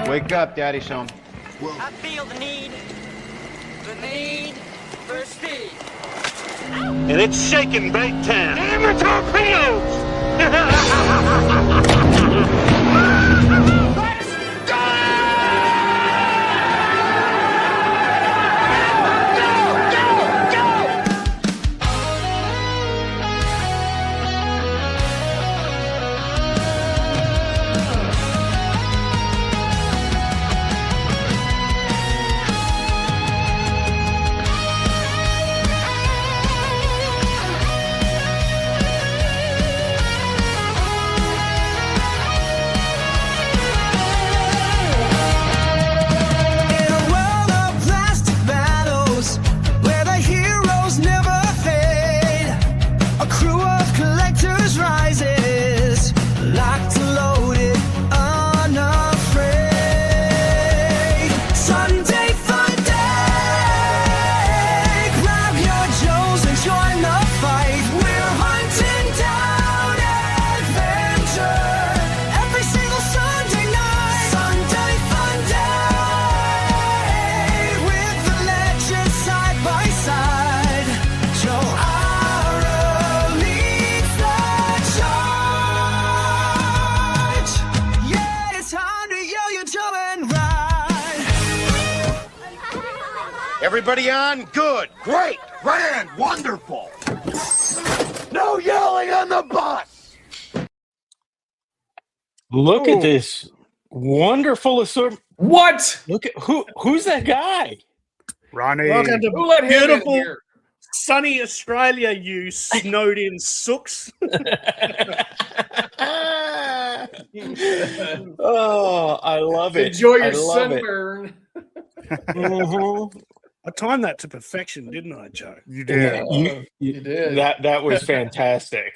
Wake up, Daddy's home. I feel the need for speed. And it's shaking big time. Damn torpedoes! Everybody on? Good. Great. Grand. Wonderful. No yelling on the bus. Look at this wonderful assortment. What? Look at who's that guy? Ronnie. Welcome to Who let him in beautiful here? sunny Australia, you snowed in sooks. Oh, I love it. Enjoy your I love sunburn. Mhm. I timed that to perfection, didn't I, Joe? You did. You did. That was fantastic.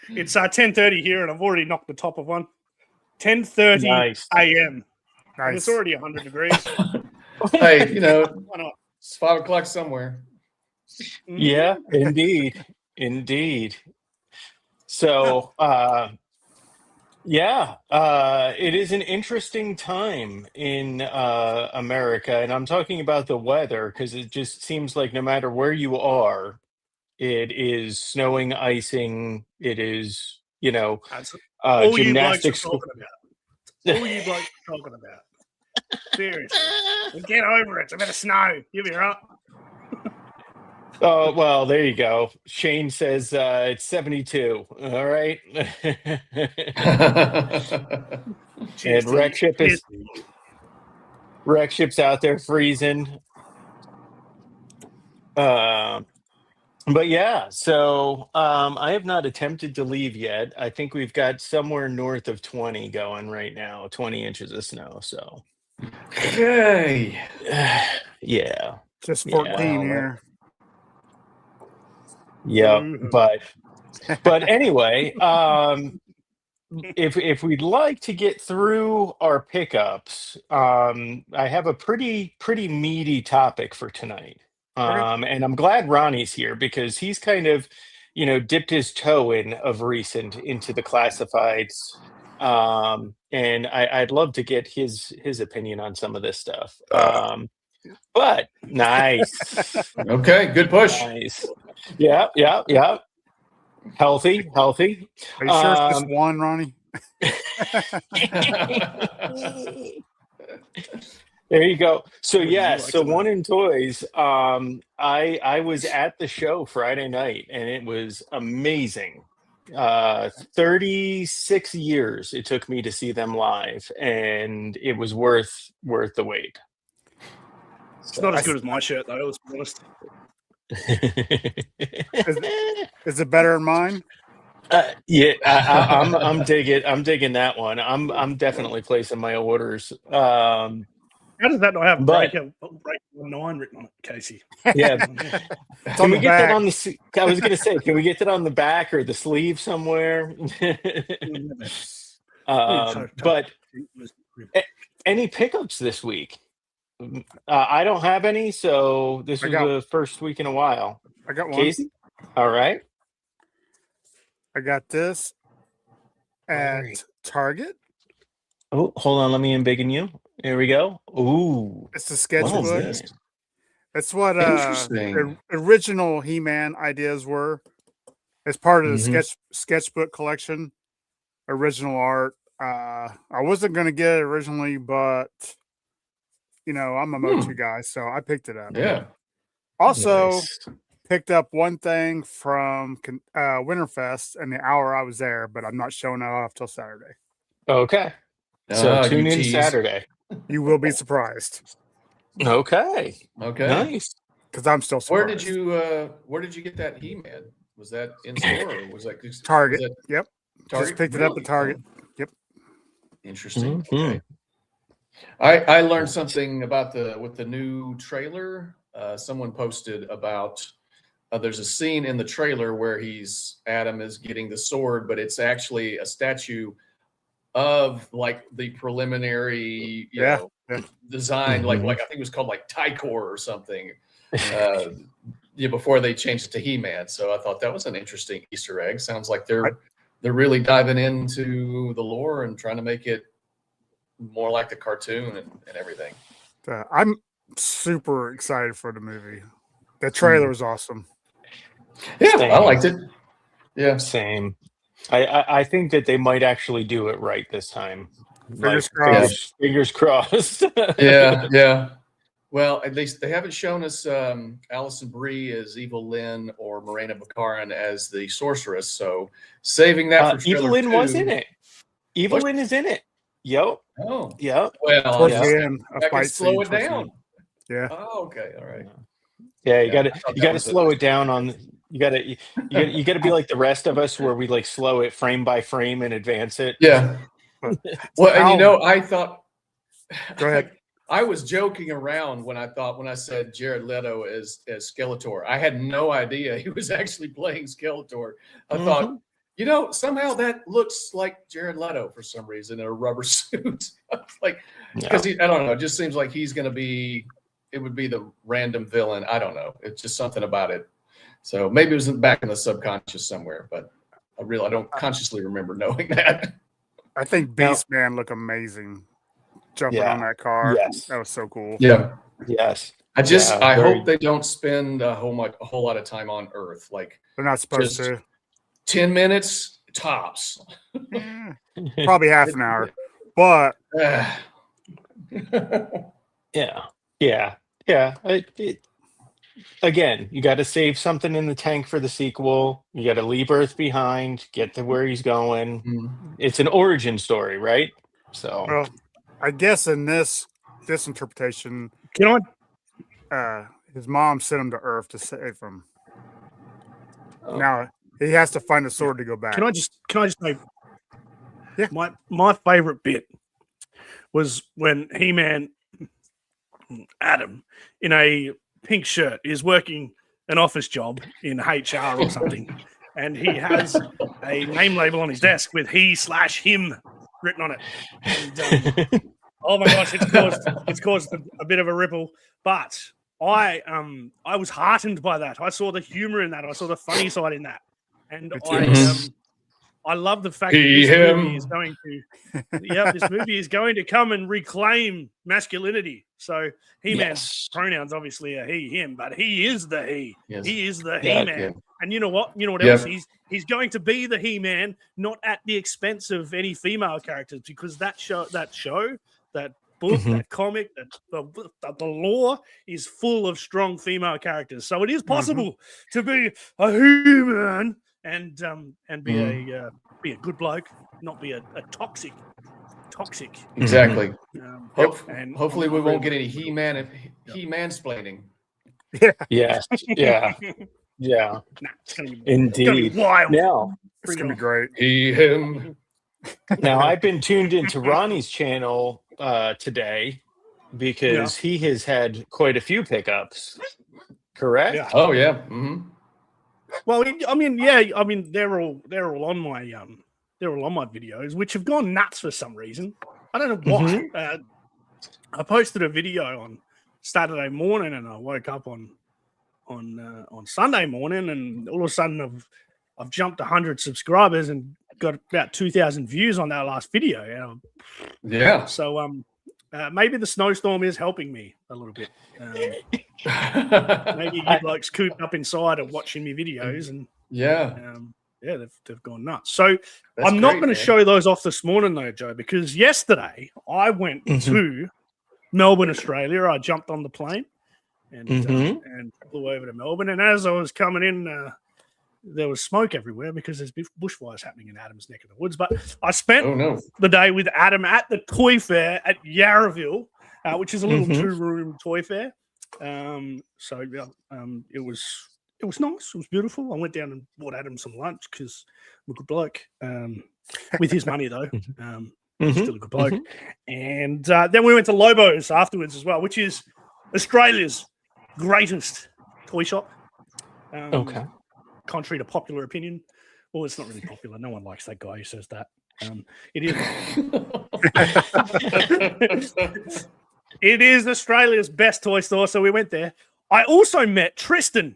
It's 10:30 here, and I've already knocked the top of one. 10:30 Nice. a.m. And Nice. it's already 100 degrees. Hey, Why not? it's 5 o'clock somewhere. Yeah, indeed. So, it is an interesting time in America, and I'm talking about the weather because it just seems like no matter where you are, it is snowing, icing. It is, That's all you blokes are gymnastics. talking about. All you blokes are talking about. Seriously. Get over it. It's a bit of snow. Give me up. Oh, well, there you go. Shane says it's 72. All right. And Wreck Ship's out there freezing. But yeah, so I have not attempted to leave yet. I think we've got somewhere north of 20 going right now, 20 inches of snow. So Hey. yeah. Just 14 Wow, here. Yeah. But anyway, if we'd like to get through our pickups, I have a pretty meaty topic for tonight. And I'm glad Ronnie's here because he's kind of, dipped his toe in of recent into the classifieds. And I'd love to get his opinion on some of this stuff. But nice. Okay, good push. Nice. Yeah. Healthy. Are you sure it's just one, Ronnie? There you go. So so one in toys. I was at the show Friday night and it was amazing. 36 years it took me to see them live, and it was worth the wait. It's not as good as my shirt, though. Let's be honest. Is it better than mine? Yeah, I'm digging that one. I'm definitely placing my orders. How does that not have But- break 9 written on it, Casey? Yeah. It's Can on we the get that back. on the? I was gonna say, can we get that on the back or the sleeve somewhere? But any pickups this week? I don't have any, so this I is got- the first week in a while. I got one. Casey, all right. I got this at Alright. Target. Oh, hold on. Let me embiggen you. Here we go. Ooh. It's the What is sketchbook. this? That's what Interesting. original He-Man ideas were. It's part of the Mhm. sketchbook collection. Original art. I wasn't gonna get it originally, but I'm a Motu guy, so I picked it up. Yeah. Also Nice. picked up one thing from Winterfest in the hour I was there, but I'm not showing that off till Saturday. Okay. So You tune in tease. Saturday. You will be surprised Okay. Okay. Nice. because I'm still Where surprised. did you get that He-Man? Was that in store or was that Target? Was that Yep. Target? Just picked it up at Really? Target. Oh, Yep. interesting. Mhm. Okay. I learned something about with the new trailer. Someone posted about there's a scene in the trailer where Adam is getting the sword, but it's actually a statue of like the preliminary, Yeah. design, Mhm. like I think it was called like Tycor or something. Before they changed it to He-Man. So I thought that was an interesting Easter egg. Sounds like they're really diving into the lore and trying to make it more like the cartoon and everything. I'm super excited for the movie. The trailer was awesome. Yeah, Same. I liked it. Yeah. Same. I think that they might actually do it right this time. Fingers Like crossed. fingers crossed. Yeah. Well, at least they haven't shown us Alison Brie as Evil Lynn or Morena Baccarin as the sorceress. So saving that for trailer Evelyn 2. was in it. Evelyn is in it. Yep. Oh. Yep. Well, Towards yeah. the end, a I can fight slow scene. it towards the down. end. Yeah. Oh, okay. All right. Yeah, Yeah, I thought you that gotta was slow it down on you gotta be like the rest of us where we like slow it frame by frame and advance it. Yeah. But Well, and how- I thought Go ahead. I was joking around when I said Jared Leto as Skeletor. I had no idea he was actually playing Skeletor. I thought, somehow that looks like Jared Leto for some reason in a rubber suit. Like, because I don't know, it just seems like he's going to be. It would be the random villain. I don't know. It's just something about it. So maybe it was back in the subconscious somewhere, but I don't consciously remember knowing that. I think Beast Man looked amazing jumping on that car. Yes. That was so cool. Yeah. Yes. I hope they don't spend a whole lot of time on Earth. Like They're not supposed just to. 10 minutes tops. Eh, probably half an hour. But Yeah. Again, you got to save something in the tank for the sequel. You got to leave Earth behind, get to where he's going. It's an origin story, right? So, well, I guess in this interpretation, Can his mom sent him to Earth to save him. Oh. Now he has to find a sword to go back. I just say, Yeah. My favorite bit was when He-Man Adam in a pink shirt is working an office job in HR or something, and he has a name label on his desk with he/him written on it. And, oh my gosh, it's caused a bit of a ripple, but I was heartened by that. I saw the humor in that. I saw the funny side in that, and I love the fact that this movie is going to, this movie is going to come and reclaim masculinity. So He-Man's pronouns obviously are he, him, but he is the he. Yes. He is the He-Man. Yeah. And you know what? Else? He's going to be the He-Man, not at the expense of any female characters, because that show, that book, that comic, the lore is full of strong female characters. So it is possible to be a He-Man and be a good bloke, not be a toxic. Exactly. And hopefully we won't get any He-Man-splaining. Yes. Yeah. Yeah. It's gonna be, indeed. It's gonna be wild. Now it's gonna be great. He, him. Now I've been tuned into Ronnie's channel today because he has had quite a few pickups. Correct? Yeah. Oh yeah. Mm-hmm. Well, they're all on my videos, which have gone nuts for some reason. I don't know why. I posted a video on Saturday morning, and I woke up on Sunday morning, and all of a sudden I've jumped 100 subscribers, and got about 2,000 views on that last video. Yeah. So maybe the snowstorm is helping me a little bit. Maybe you blokes cooped up inside and watching me videos, and yeah, they've gone nuts. So That's I'm not great, going to man. show those off this morning though, Joe, because yesterday I went to Melbourne, Australia. I jumped on the plane and flew over to Melbourne. And as I was coming in, there was smoke everywhere because there's bushfires happening in Adam's neck of the woods. But I spent the day with Adam at the toy fair at Yarraville, which is a little 2-room toy fair. It was nice. It was beautiful. I went down and bought Adam some lunch because I'm a good bloke. With his money though, still a good bloke. And then we went to Lobo's afterwards as well, which is Australia's greatest toy shop. Contrary to popular opinion. Well, it's not really popular. No one likes that guy who says that. It is. It is Australia's best toy store, so we went there. I also met Tristan.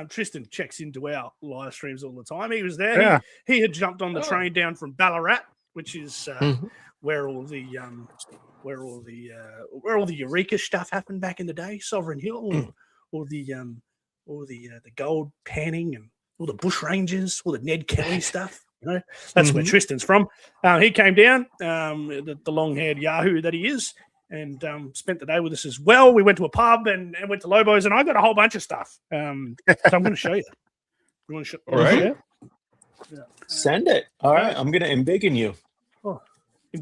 Tristan checks into our live streams all the time. He was there. Yeah. He had jumped on the train down from Ballarat, which is where all the Eureka stuff happened back in the day. Sovereign Hill, all the gold panning and all the bush rangers, all the Ned Kelly stuff. You know, that's where Tristan's from. He came down, the long-haired Yahoo that he is, and spent the day with us as well. We went to a pub and went to Lobo's, and I got a whole bunch of stuff. So I'm going to show you. You want to show? All right. Yeah. Send it. All right. I'm going to embiggen you. Oh,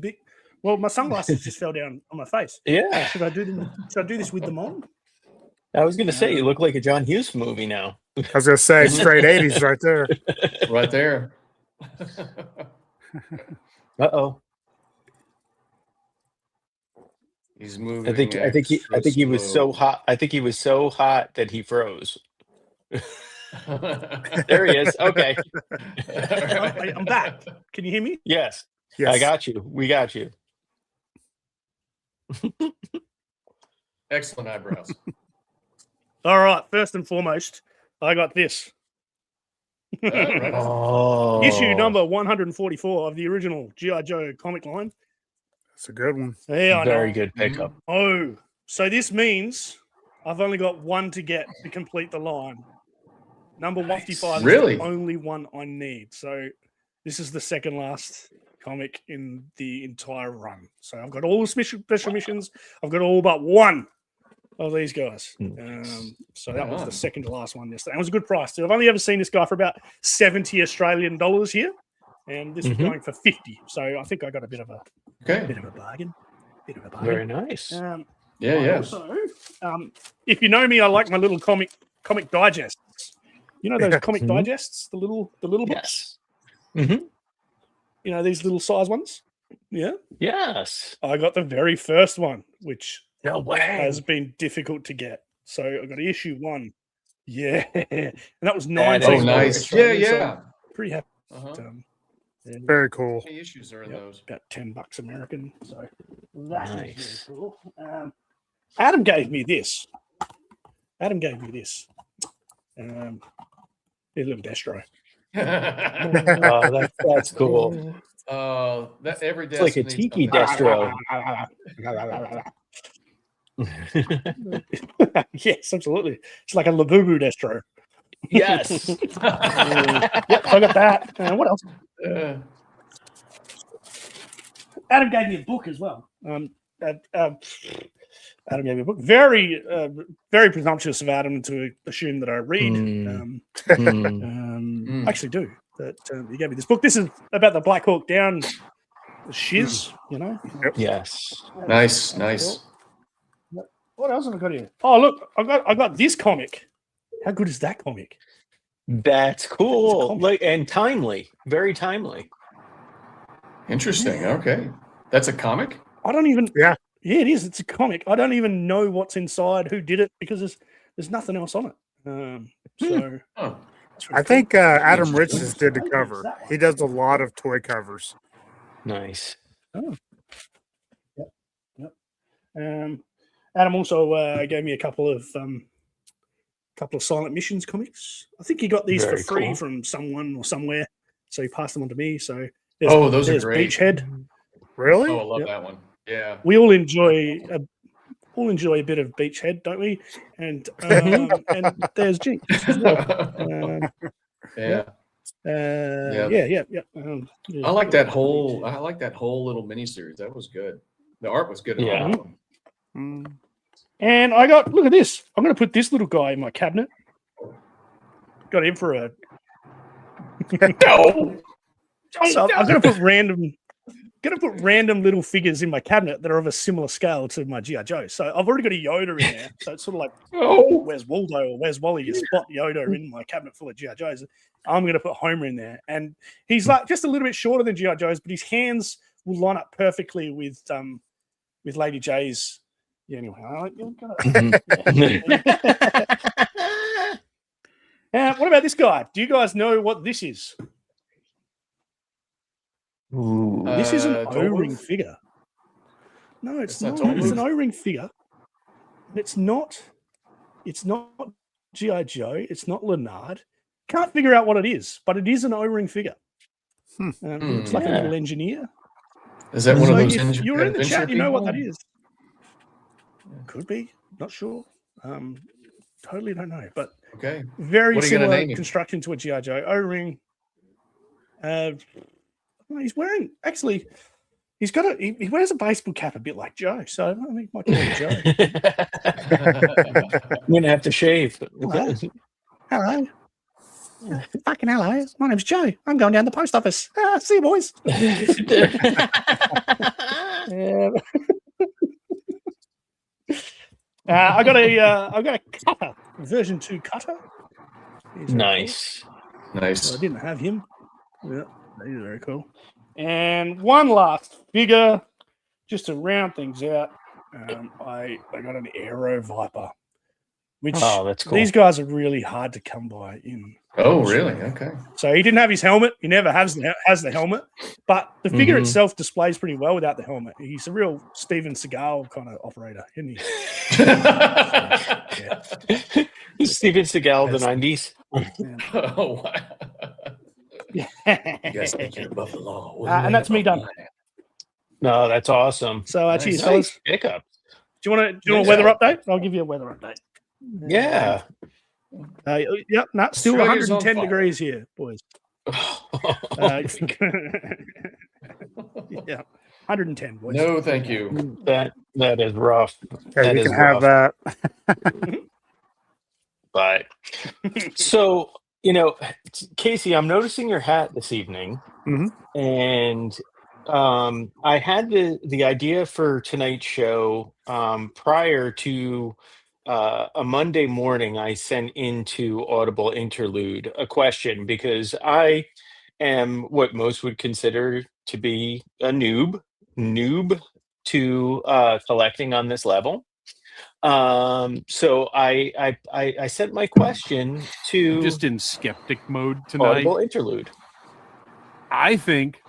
big. Well, my sunglasses just fell down on my face. Yeah. Should I do this with them on? I was going to say, you look like a John Hughes movie now. I was going to say, straight 80s right there. Right there. Uh-oh. He's moving. I think he was so hot. I think he was so hot that he froze. There he is. Okay. I'm back. Can you hear me? Yes. Yes. I got you. We got you. Excellent eyebrows. All right. First and foremost, I got this. Right on. Oh. Issue number 144 of the original G.I. Joe comic line. That's a good one. Yeah, I Very know. good pickup. Oh, so this means I've only got one to get to complete the line. Number 155 Really? is the only one I need. So this is the second last comic in the entire run. So I've got all the special missions. I've got all but one of these guys. So that was the second to last one yesterday. It was a good price too. I've only ever seen this guy for about 70 Australian dollars here, and this was going for 50. So I think I got a bit of a bargain. Very nice. Also, if you know me, I like my little comic digests. You know those comic digests, the little books. Yes. You know these little size ones. Yeah. Yes. I got the very first one, which No way. has been difficult to get. So I got issue 1. Yeah, and that was $19. Oh, nice. Yeah. Pretty happy. Very cool. How many issues are in those? About $10 American. So that is Nice. very cool. Adam gave me this. Here's a little Destro. Oh, that's cool. That every It's like a Destiny tiki stuff. Destro. Yes, absolutely. It's like a Labubu Destro. Yes. Yep, I got that. What else? Adam gave me a book as well. Adam gave me a book. Very, very presumptuous of Adam to assume that I read. I actually do. But he gave me this book. This is about the Black Hawk Down shiz, you know? Yes. Nice. What else have I got here? Oh, look, I got this comic. How good is that comic? That's cool. Like, and timely. Very timely. Interesting. Okay. That's a comic? I don't even. Yeah. Yeah, it is. It's a comic. I don't even know what's inside, who did it, because there's nothing else on it. I think Adam Riches did the cover. He does a lot of toy covers. Nice. Oh. Yep. Adam also gave me a couple of Silent Missions comics. I think he got these Very for free cool. from someone or somewhere. so he passed them on to me. So Those are there's great. Beachhead. Really? Oh, I love Yep. that one. Yeah. We all enjoy a bit of Beachhead, don't we? And there's Jinx as well. Yeah. Yeah. I like that whole little miniseries. That was good. The art was good. In Yeah. all of them. Mm. And I got, look at this. I'm going to put this little guy in my cabinet. Got him for a. So I'm going to put random little figures in my cabinet that are of a similar scale to my G.I. Joe. So I've already got a Yoda in there. So it's sort of like, where's Waldo or where's Wally? You spot Yoda in my cabinet full of G.I. Joes. I'm going to put Homer in there. And he's like just a little bit shorter than G.I. Joe's, but his hands will line up perfectly with Lady J's. Yeah, anyway. What about this guy? Do you guys know what this is? This is an O-ring figure. No, it's not. It's an O-ring figure. It's not G.I. Joe. It's not Leonard. Can't figure out what it is, but it is an O-ring figure. It looks like a little engineer. Is that one of those? If you're in the chat, you know what that is. Could be. Not sure. Totally don't know. But okay, very similar construction to a G.I. Joe. O-ring. He's wearing he wears a baseball cap a bit like Joe, so I think might call him Joe. I'm gonna have to shave. Hello. Fucking hello. My name's Joe. I'm going down the post office. See you, boys. I got a cutter, version 2 cutter. Nice. So I didn't have him. Yeah, he's very cool. And one last figure, just to round things out. I got an Aero Viper, which that's cool. These guys are really hard to come by in. Oh, really? Okay. So he didn't have his helmet. He never has the helmet, but the figure itself displays pretty well without the helmet. He's a real Steven Seagal kind of operator, isn't he? Steven Seagal of the 90s. Oh, wow. Yes, and that's me done. No, that's awesome. So cheers, fellas. Pickup. Do you want a weather update? I'll give you a weather update. Yeah. Yep. No, still 110 degrees here, boys. Yeah, 110, boys. No, thank you. That is rough. Okay, that we is can have rough. that. But so Casey, I'm noticing your hat this evening, and I had the idea for tonight's show prior to a Monday morning. I sent into Audible Interlude a question because I am what most would consider to be a noob to collecting on this level. So I sent my question to just in skeptic mode tonight. Audible Interlude. I think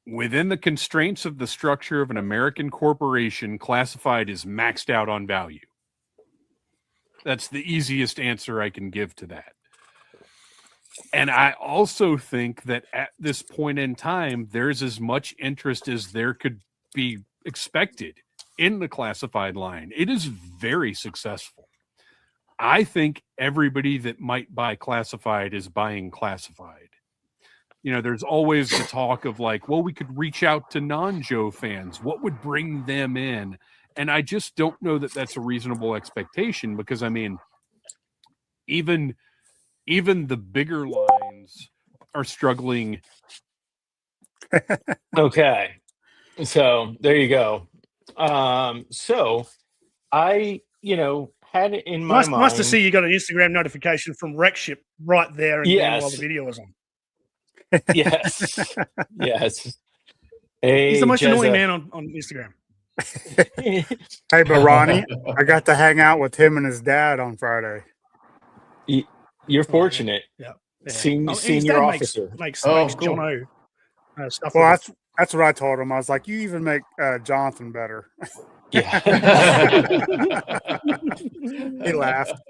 within the constraints of the structure of an American corporation, classified is maxed out on value. That's the easiest answer I can give to that. And I also think that at this point in time, there's as much interest as there could be expected in the classified line. It is very successful. I think everybody that might buy classified is buying classified. There's always the talk of like, well, we could reach out to non-Joe fans. What would bring them in? And I just don't know that that's a reasonable expectation because, I mean, even the bigger lines are struggling. Okay. So there you go. So I, had it in my mind. Nice to see you got an Instagram notification from Rexship right there and then while the video was on. Yes. Yes. Hey, he's the most Jezza. annoying man on Instagram. Hey, but Ronnie, I got to hang out with him and his dad on Friday. You're fortunate. Yeah. Senior officer. Makes cool. Jono stuff. Well, that's what I told him. I was like, you even make Jonathan better. Yeah. He laughed.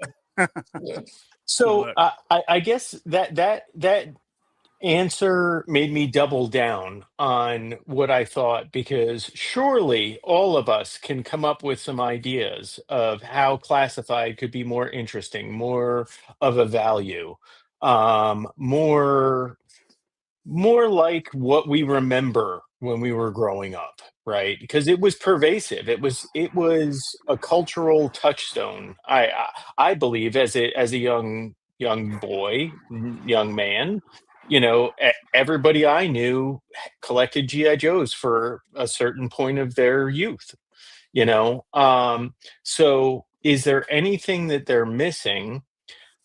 So I guess that answer made me double down on what I thought, because surely all of us can come up with some ideas of how classified could be more interesting, more of a value, more like what we remember when we were growing up, right? Because it was pervasive. It was a cultural touchstone. I believe, as a young boy, young man, everybody I knew collected GI Joes for a certain point of their youth. So is there anything that they're missing?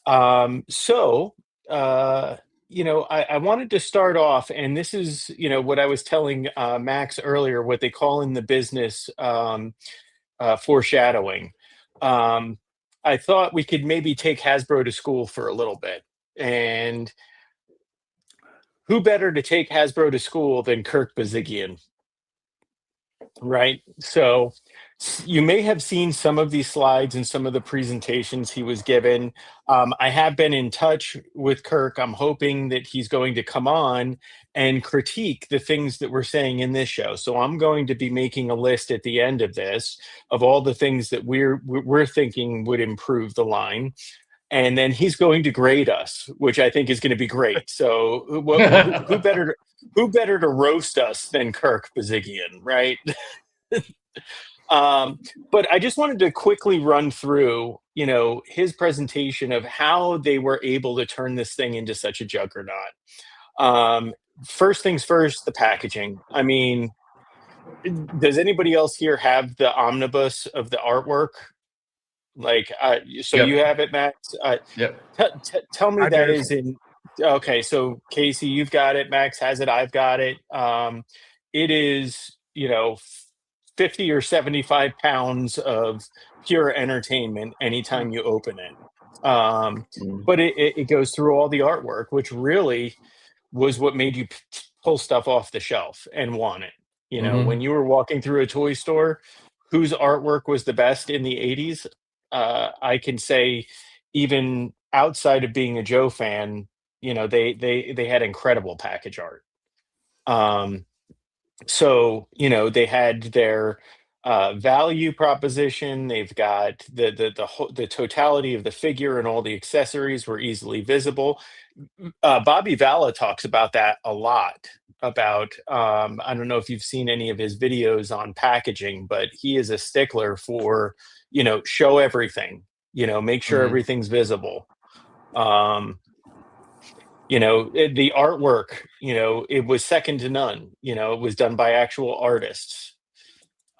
So, uh, I wanted to start off, and this is, what I was telling Max earlier, what they call in the business foreshadowing. Um, I thought we could maybe take Hasbro to school for a little bit. And who better to take Hasbro to school than Kirk Bazigian? Right. So you may have seen some of these slides and some of the presentations he was given. I have been in touch with Kirk. I'm hoping that he's going to come on and critique the things that we're saying in this show. So I'm going to be making a list at the end of this of all the things that we're thinking would improve the line. And then he's going to grade us, which I think is going to be great. So who better to roast us than Kirk Bazigian, right? But I just wanted to quickly run through, his presentation of how they were able to turn this thing into such a juggernaut. First things first, the packaging. I mean, does anybody else here have the omnibus of the artwork? Like, so Yep. you have it, Max? Yep. Tell me I that do. is in. Okay, so Casey, you've got it. Max has it. I've got it. It is, 50 or 75 pounds of pure entertainment anytime you open it. But it goes through all the artwork, which really was what made you pull stuff off the shelf and want it. When you were walking through a toy store, whose artwork was the best in the 80s? I can say, even outside of being a Joe fan, they had incredible package art. So they had their value proposition. They've got the totality of the figure, and all the accessories were easily visible. Bobby Valla talks about that a lot. About I don't know if you've seen any of his videos on packaging, but he is a stickler for show everything. Make sure everything's visible. The artwork, it was second to none. It was done by actual artists.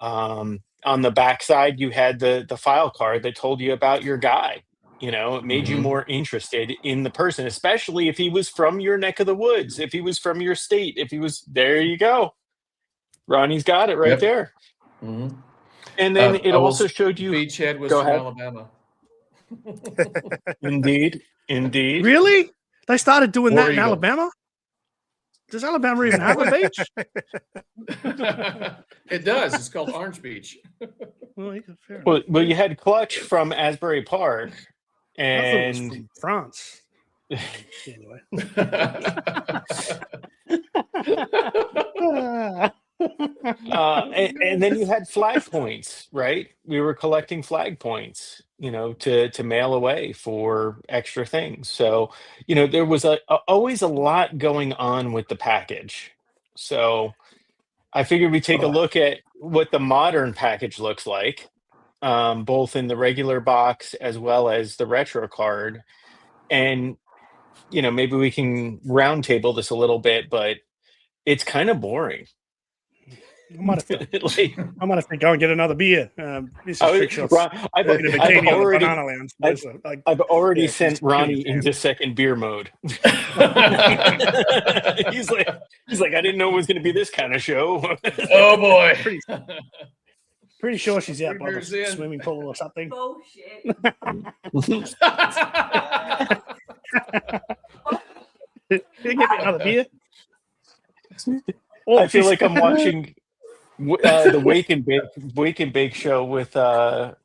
On the backside, you had the file card that told you about your guy. It made you more interested in the person, especially if he was from your neck of the woods, if he was from your state, if he was, there you go. Ronnie's got it right there. Mm-hmm. And then it also showed you. Beachhead was Go from ahead. Alabama. Indeed. Really? They started doing War that in Eagle. Alabama? Does Alabama even have a beach? It does. It's called Orange Beach. Well, fair Well, enough. you had Clutch from Asbury Park, I thought it was and from France. Anyway. and then you had flag points, right? We were collecting flag points, to mail away for extra things. So, there was always a lot going on with the package. So I figured we'd take a look at what the modern package looks like, both in the regular box as well as the retro card. And, maybe we can roundtable this a little bit, but it's kind of boring. I might have to go and get another beer. This is Trick Shots. I've already sent Ronnie into second beer mode. he's like, I didn't know it was going to be this kind of show. Oh boy! Pretty sure she's out by the Beers in. swimming pool or something. Bullshit. Can you get me another beer? I feel like I'm watching the Wake and Bake show with God,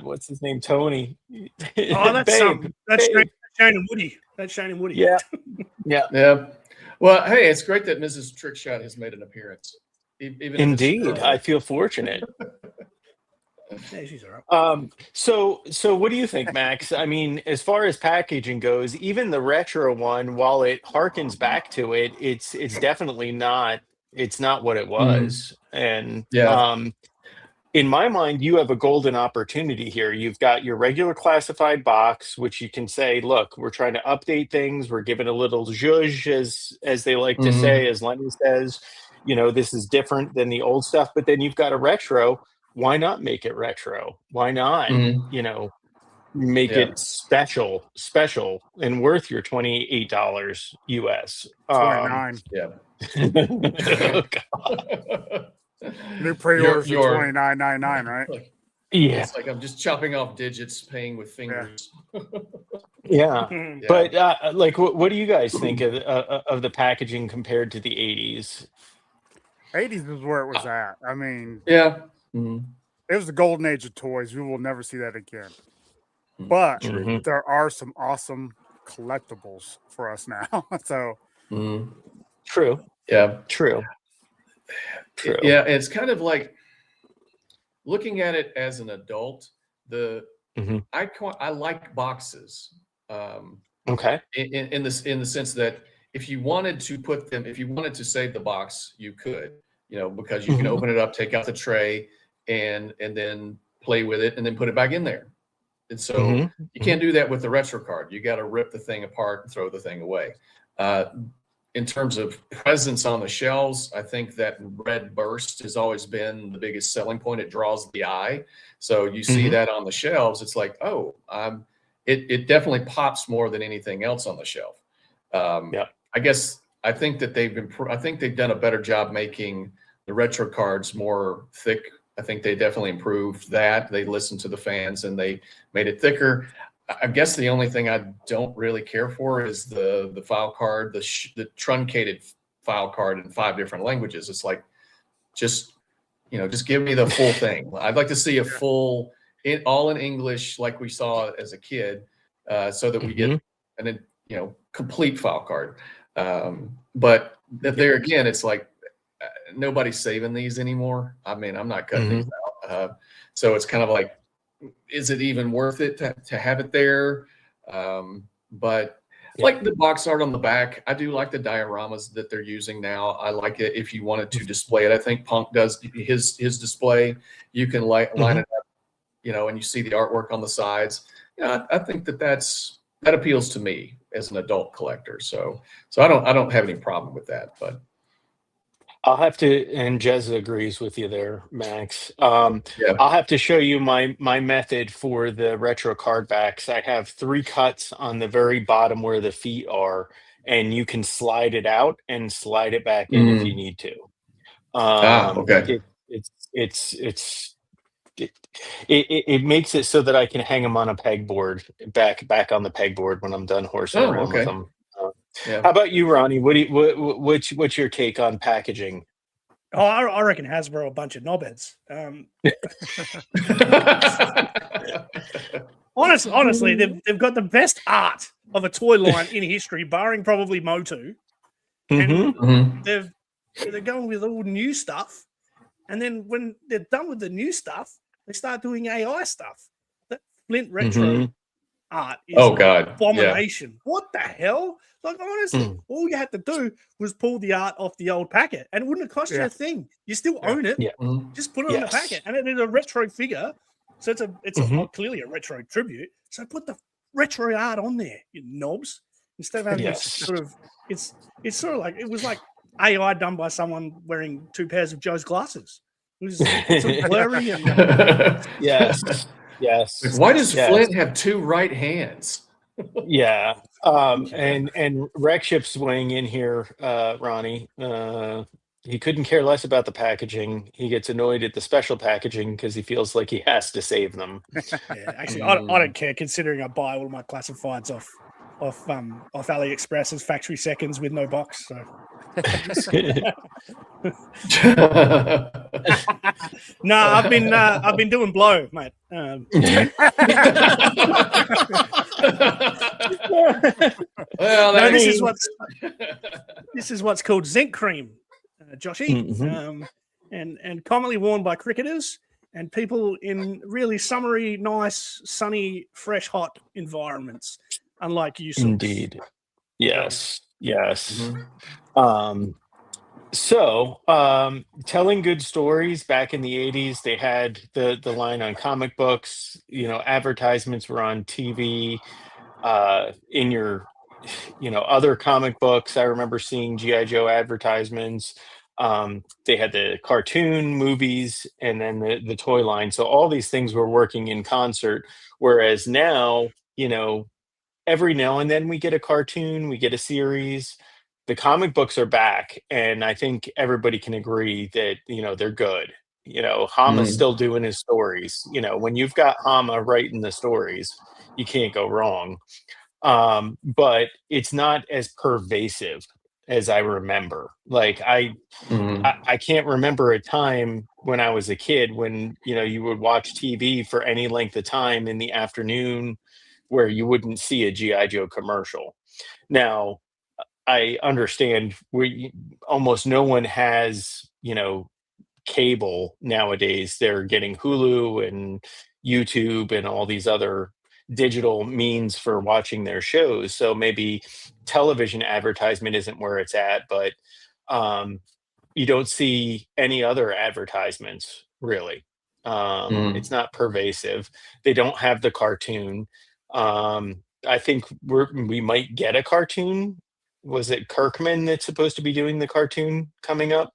what's his name? Tony. Oh, that's Babe. Shane and Woody. That's Shane Woody. Yeah. Yeah. Yeah. Well, hey, it's great that Mrs. Trickshot has made an appearance. Even if it's Indeed. early. I feel fortunate. Yeah, she's all right. So what do you think, Max? I mean, as far as packaging goes, even the retro one, while it harkens back to it, it's definitely not, it's not what it was. And Yeah. in my mind, you have a golden opportunity here. You've got your regular classified box, which you can say, look, we're trying to update things. We're giving a little zhuzh, as they like to say, as Lenny says, this is different than the old stuff. But then you've got a retro. Why not make it retro? Why not, make Yeah. it special and worth your $28 US? 29. Yeah. Oh, God. New pre-orders Your- are $29.99, right? Like, Yeah. it's like I'm just chopping off digits, paying with fingers. Yeah. Yeah. But like, what do you guys think of the packaging compared to the 80s? 80s is where it was at. I mean, Yeah. Mhm. it was the golden age of toys. We will never see that again. But Mhm. there are some awesome collectibles for us now. So Mhm. True. Yeah. True. Yeah. It's kind of like looking at it as an adult. Mhm. I like boxes. Okay. In the sense that if you wanted to save the box, you could, because you can Mhm. open it up, take out the tray, and then play with it, and then put it back in there. And so Mhm. you can't do that with the retro card. You got to rip the thing apart and throw the thing away. In terms of presence on the shelves, I think that red burst has always been the biggest selling point. It draws the eye. So you see Mhm. that on the shelves, it's like, oh, it definitely pops more than anything else on the shelf. Yeah. I think that I think they've done a better job making the retro cards more thick. I think they definitely improved that. They listened to the fans and they made it thicker. I guess the only thing I don't really care for is the file card, the truncated file card in 5 different languages. It's like, just give me the full thing. I'd like to see a full, all in English, like we saw as a kid, so that we get an complete file card. But there again, it's like nobody's saving these anymore. I mean, I'm not cutting these out. So it's kind of like, is it even worth it to have it there? But like the box art on the back, I do like the dioramas that they're using now. I like it if you wanted to display it. I think Punk does his display. You can line it up, and you see the artwork on the sides. I think that appeals to me as an adult collector. So I don't have any problem with that. But I'll have to, and Jez agrees with you there, Max. yeah. I'll have to show you my method for the retro card backs. I have 3 cuts on the very bottom where the feet are, and you can slide it out and slide it back in if you need to. Okay. It makes it so that I can hang them on a pegboard back on the pegboard when I'm done horsing around with them. Yeah. How about you, Ronnie? What's your take on packaging? Oh, I reckon Hasbro are a bunch of knobheads. Honestly, they've got the best art of a toy line in history, barring probably Motu. And they're going with all new stuff, and then when they're done with the new stuff, they start doing AI stuff. That Flint retro art is God, abomination. Yeah. What the hell? Like, honestly, all you had to do was pull the art off the old packet, and it wouldn't have cost you a thing. You still own it. Yeah. Just put it on the packet, and it is a retro figure, so it's clearly a retro tribute. So put the retro art on there, you knobs. Instead of having this sort of, it's sort of like, it was like AI done by someone wearing 2 pairs of Joe's glasses. It was sort of blurry and yes. Why does Flint have 2 right hands? Yeah. And Rexship's weighing in here, Ronnie. He couldn't care less about the packaging. He gets annoyed at the special packaging because he feels like he has to save them. Yeah, actually, I don't care, considering I buy all my classifieds off AliExpress as factory seconds with no box. So No, I've been doing blow, mate. Well, No, that this is what's called zinc cream, Joshy, and commonly worn by cricketers and people in really summery, nice, sunny, fresh, hot environments. Unlike you, Indeed. Yes. Yes. Mhm. Telling good stories back in the 80s, they had the line on comic books, advertisements were on TV, in your other comic books. I remember seeing GI Joe advertisements. They had the cartoon movies and then the toy line, so all these things were working in concert, whereas now, every now and then we get a cartoon, we get a series. The comic books are back, and I think everybody can agree that they're good. Hama's Mhm. still doing his stories. When you've got Hama writing the stories, you can't go wrong. But it's not as pervasive as I remember. Like Mhm. I can't remember a time when I was a kid when you would watch TV for any length of time in the afternoon where you wouldn't see a GI Joe commercial. Now I understand almost no one has cable nowadays. They're getting Hulu and YouTube and all these other digital means for watching their shows. So maybe television advertisement isn't where it's at, but um, you don't see any other advertisements really. It's Mhm. not pervasive. They don't have the cartoon. I think we might get a cartoon. Was it Kirkman that's supposed to be doing the cartoon coming up?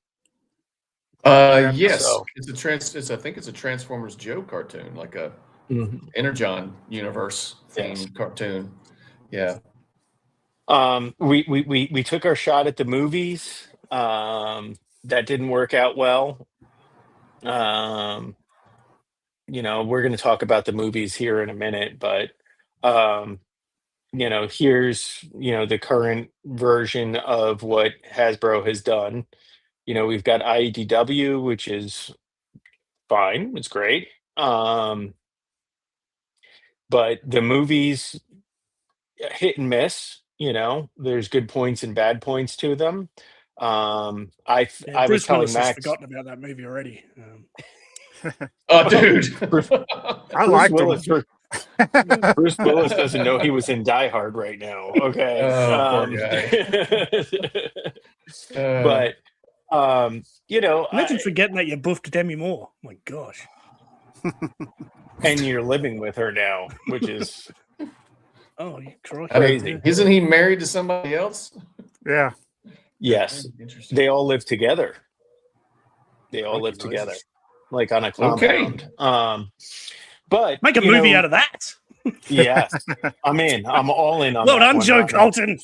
Yeah. Yes, So I think it's a Transformers Joe cartoon, like a mhm, Energon universe yes. themed cartoon. Yeah. We took our shot at the movies. That didn't work out well. Um, we're going to talk about the movies here in a minute, but um, here's the current version of what Hasbro has done. We've got IDW, which is fine. It's great. But the movies hit and miss. There's good points and bad points to them. yeah, I was Bruce telling Willis has Max, forgotten about that movie already. Oh, dude. Bruce, I Bruce liked him. Willis. Bruce Willis doesn't know he was in Die Hard right now. Okay, Oh, poor guy. Uh, but Imagine forgetting that you buffed Demi Moore. My gosh. and you're living with her now, which is Oh, you crikey. I mean, crazy. isn't he married to somebody else? Yeah. Yes, Interesting. they all live together. They all Crikey live together, Moses. like on a Okay. compound. But Make a movie out of that. yes, I'm in. I'm all in on Well that done, one, Joe Ronnie. Colton.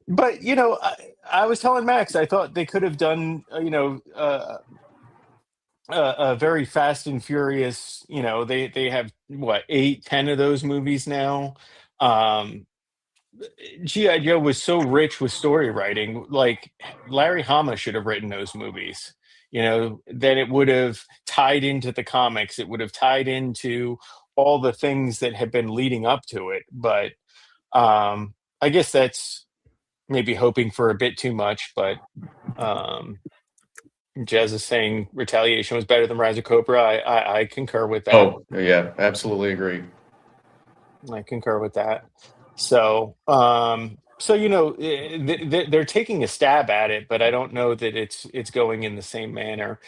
But I was telling Max, I thought they could have done, a very Fast and Furious. They have what 8, 10 of those movies now. Um, GI Joe was so rich with story writing. Like Larry Hama should have written those movies. Then it would have tied into the comics. It would have tied into all the things that had been leading up to it. But I guess that's maybe hoping for a bit too much. But um, Jez is saying Retaliation was better than Rise of Cobra. I concur with that. Oh, yeah, absolutely agree. I concur with that. So, they're taking a stab at it, but I don't know that it's going in the same manner.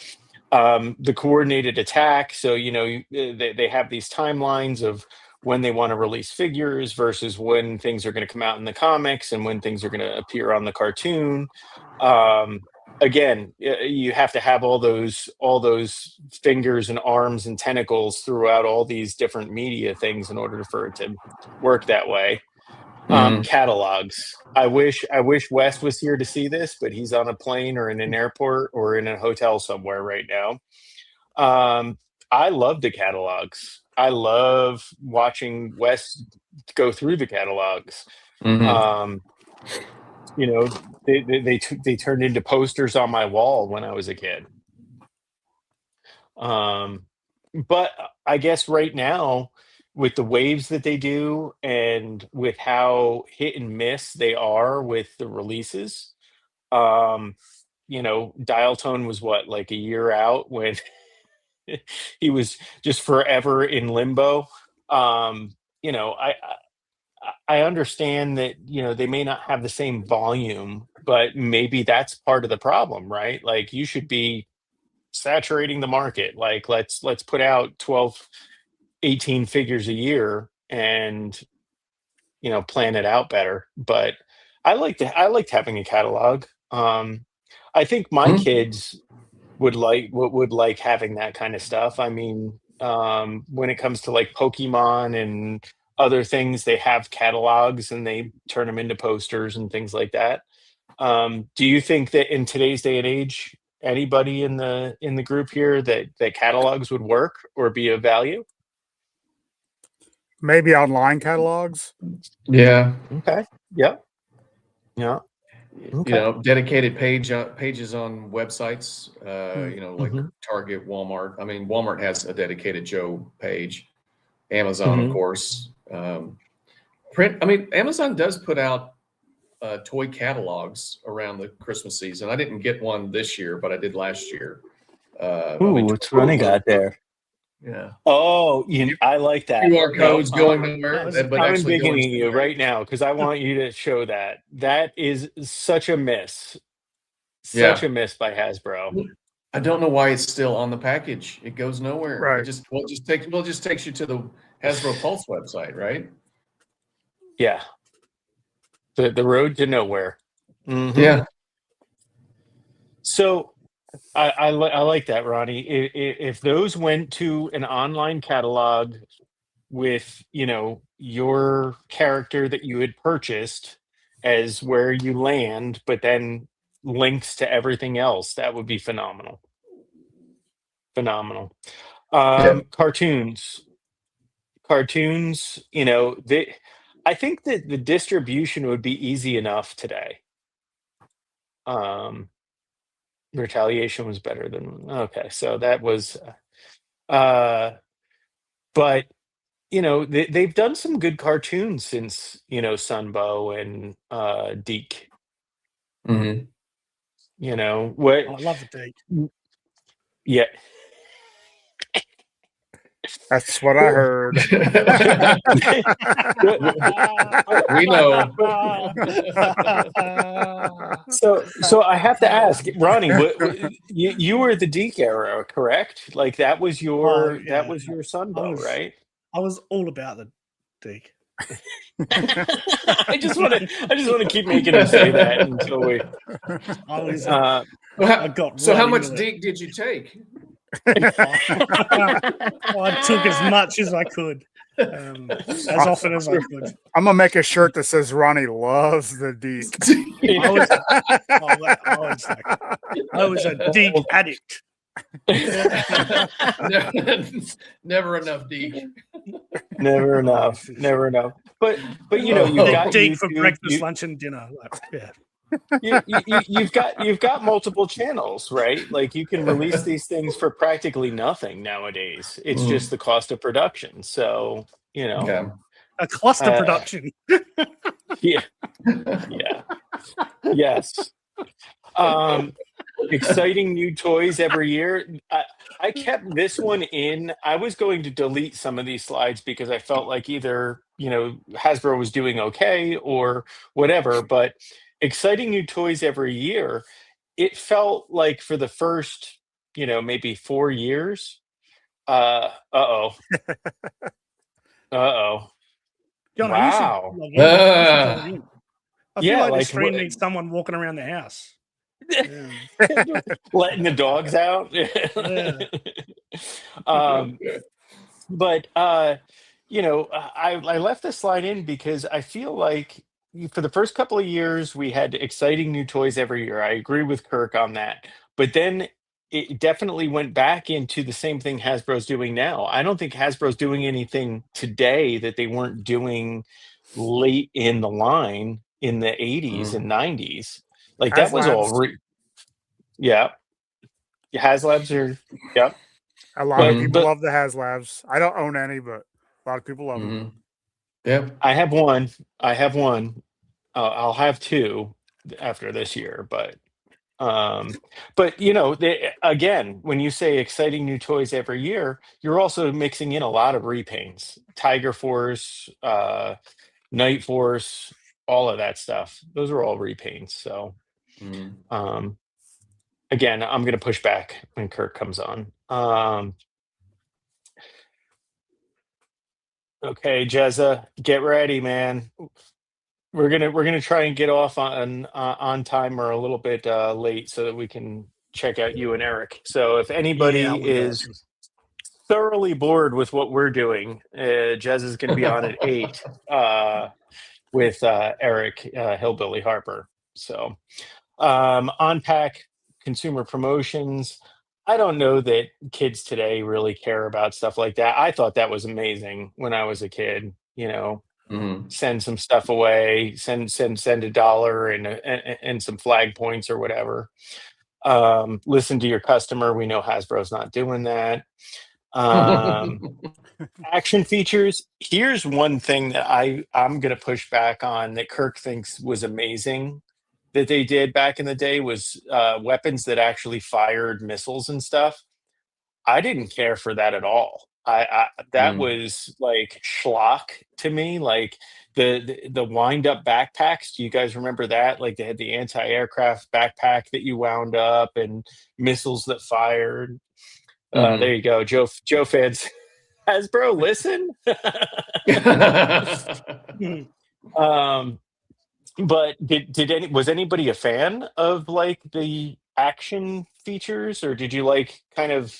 The coordinated attack. So, they have these timelines of when they want to release figures versus when things are going to come out in the comics and when things are going to appear on the cartoon. Again, you have to have all those fingers and arms and tentacles throughout all these different media things in order for it to work that way. Mhm. Catalogs. I wish Wes was here to see this, but he's on a plane or in an airport or in a hotel somewhere right now. I love the catalogs. I love watching Wes go through the catalogs. Mhm. Um, you know, they turned into posters on my wall when I was a kid. But I guess right now, with the waves that they do and with how hit and miss they are with the releases, um, Dial Tone was what, like a year out when he was just forever in limbo. Um, you know, I understand that, they may not have the same volume, but maybe that's part of the problem, right? Like you should be saturating the market. Like let's put out 12, 18 figures a year and plan it out better. But I liked having a catalog. I think my kids would like having that kind of stuff. I mean, when it comes to like Pokemon and other things, they have catalogs and they turn them into posters and things like that. Do you think that in today's day and age, anybody in the group here that catalogs would work or be of value? Maybe online catalogs. Yeah. Okay. Yep. Yeah. Okay. Dedicated pages on websites, like Mhm. Target, Walmart. I mean, Walmart has a dedicated Joe page. Amazon, of Mhm. course. Amazon does put out toy catalogs around the Christmas season. I didn't get one this year, but I did last year. Ooh, what's Ronnie got there? Yeah. Oh, I like that. QR No, codes going nowhere, but I'm actually digging going you somewhere. right now because I want you to show that. That is such a miss. Such Yeah. a miss by Hasbro. I don't know why it's still on the package. It goes nowhere. Right. It just takes you to the Hasbro Pulse website, right? Yeah. The road to nowhere. Mhm. Yeah. So I like that, Ronnie. If those went to an online catalog with, your character that you had purchased as where you land, but then links to everything else, that would be phenomenal. Phenomenal. Yeah. Cartoons. Cartoons, I think that the distribution would be easy enough today. Um, Retaliation was better than okay, so that was uh but they've done some good cartoons since, Sunbow and Deke. Mhm. What I love the Deke. yeah. That's what I heard. We know. So I have to ask, Ronnie, you were the Deke era, correct? Like that was Oh, your yeah. Sunbow, right? I was all about the Deke. I just want to keep making him say that until we. I was. Uh, I got So right how much into it. Deke did you take? I took as much as I could, as often as I could. I'm gonna make a shirt that says Ronnie loves the Deke. I was a Deke addict. Never enough Deke. Never enough. Never enough. But you've got Deke for YouTube, breakfast, lunch, and dinner. Yeah. you've got multiple channels, right? Like you can release these things for practically nothing nowadays. It's just the cost of production. So Okay. A cluster production. yeah, yes. Exciting new toys every year. I kept this one in. I was going to delete some of these slides because I felt like either Hasbro was doing okay or whatever, but exciting new toys every year. It felt like for the first maybe 4 years. Uh-oh. John, Wow. you should log in. I feel like like this stream needs someone walking around the house. Yeah. letting the dogs out. Yeah. But I left this slide in because I feel like for the first couple of years we had exciting new toys every year. I agree with Kirk on that. But then it definitely went back into the same thing Hasbro's doing now. I don't think Hasbro's doing anything today that they weren't doing late in the line in the 80s and 90s. Like Has that was all Labs. yeah. HasLabs are yeah. A lot But of people love the HasLabs. I don't own any, but a lot of people love them. Yeah. I have one. I'll have two after this year, but you know, again, when you say exciting new toys every year, you're also mixing in a lot of repaints, Tiger Force, Night Force, all of that stuff. Those are all repaints. So, again, I'm going to push back when Kirk comes on. Okay, Jezza, get ready, man. We're gonna try and get off on time or a little bit late so that we can check out you and Eric. So if Yeah, anybody I would is thoroughly bored with what we're doing, Jez is going to be on at 8 with Eric Hillbilly Harper. So unpack consumer promotions. I don't know that kids today really care about stuff like that. I thought that was amazing when I was a kid. You know, send some stuff away, send $1 and some flag points or whatever. Listen to your customer. We know Hasbro's not doing that. Action features. Here's one thing that I'm gonna push back on that Kirk thinks was amazing that they did back in the day was weapons that actually fired missiles and stuff. I didn't care for that at all. I that was like schlock to me. Like the wind up backpacks. Do you guys remember that? Like they had the anti-aircraft backpack that you wound up and missiles that fired. There you go, Joe fans. Hasbro, listen. But was anybody a fan of like the action features, or did you like kind of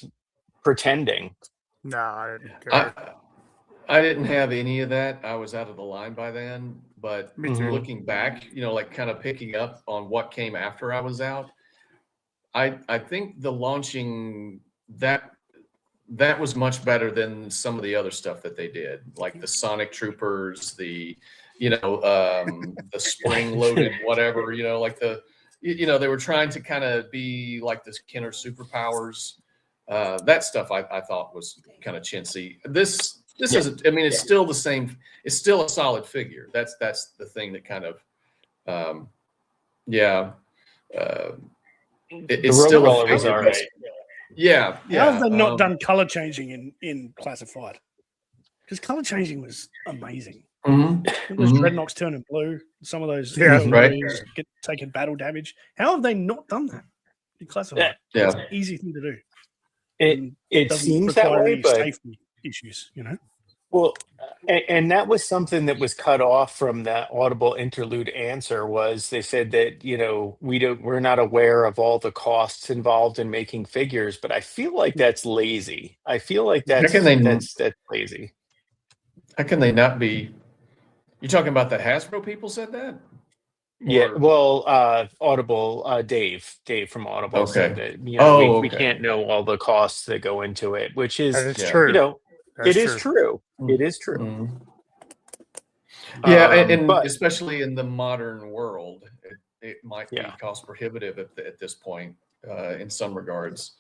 pretending? No, I didn't care. I didn't have any of that. I was out of the line by then. But Me too. looking back, like kind of picking up on what came after I was out, I think the launching that was much better than some of the other stuff that they did, like the Sonic Troopers, the the spring loaded whatever, like they were trying to kind of be like this Kenner superpowers. That stuff I thought was kind of chintzy. This isn't. I mean, it's still the same. It's still a solid figure. That's the thing that kind of, it's still a was figure. all right. Yeah. How have they not done color changing in Classified? Because color changing was amazing. Those dreadnoughts turning blue, some of those blues get taking battle damage. How have they not done that in Classified? Yeah. It's an easy thing to do. It doesn't seems that require way, any but safety issues, Well, and that was something that was cut off from that Audible interlude answer. Was they said that we're not aware of all the costs involved in making figures, but I feel like that's lazy. I feel like that's lazy. How can they not be? You talking about the Hasbro people said that? Yeah, well, Audible, Dave from Audible said that we can't know all the costs that go into it, which is true. It is true. It is true. Yeah, and especially in the modern world, it might be cost prohibitive at this point in some regards.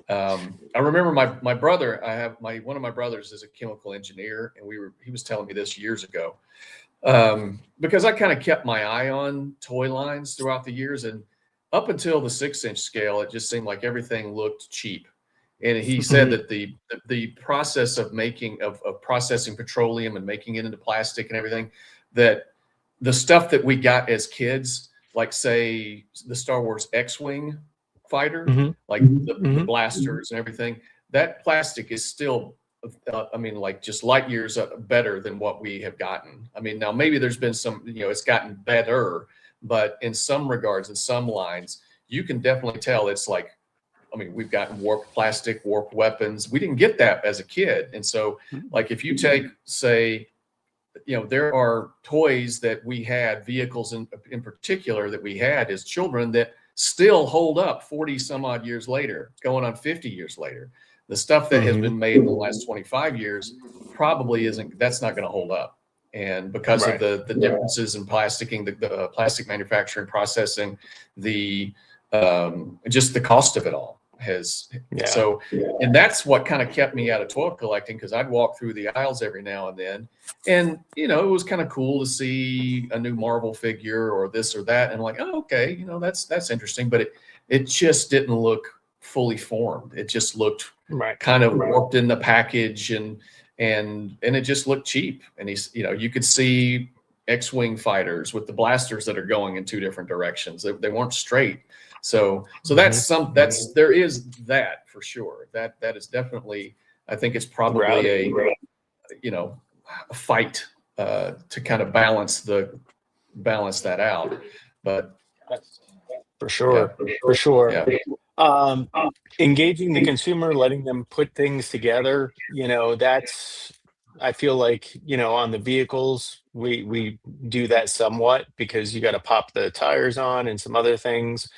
I remember my brother. One of my brothers is a chemical engineer, and he was telling me this years ago. Because I kind of kept my eye on toy lines throughout the years, and up until the 6-inch scale, it just seemed like everything looked cheap. And he said that the process of processing petroleum and making it into plastic and everything, that the stuff that we got as kids, like say the Star Wars X-Wing fighter, like the blasters and everything, that plastic is still like just light years better than what we have gotten. I mean, now maybe there's been some, it's gotten better, but in some regards, in some lines, you can definitely tell it's like, we've gotten warped plastic, warped weapons. We didn't get that as a kid. And so like if you take, say, there are toys that we had, vehicles in particular that we had as children that still hold up 40 some odd years later, going on 50 years later. The stuff that has been made in the last 25 years probably that's not going to hold up. and because Right. of the differences in plasticking, the plastic manufacturing processing, the just the cost of it all has. Yeah. So, and that's what kind of kept me out of toy collecting, because I'd walk through the aisles every now and then, and it was kind of cool to see a new Marvel figure or this or that, and like, oh, okay, that's interesting, but it just didn't look fully formed. It just looked Right. kind of warped in the package, and it just looked cheap. And you could see X-wing fighters with the blasters that are going in two different directions. They weren't straight. So that's there is that for sure. That is definitely, I think it's probably a fight to kind of balance that out. But For sure. Yeah. Engaging the consumer, letting them put things together, that's, I feel like, on the vehicles, we do that somewhat, because you got to pop the tires on and some other things.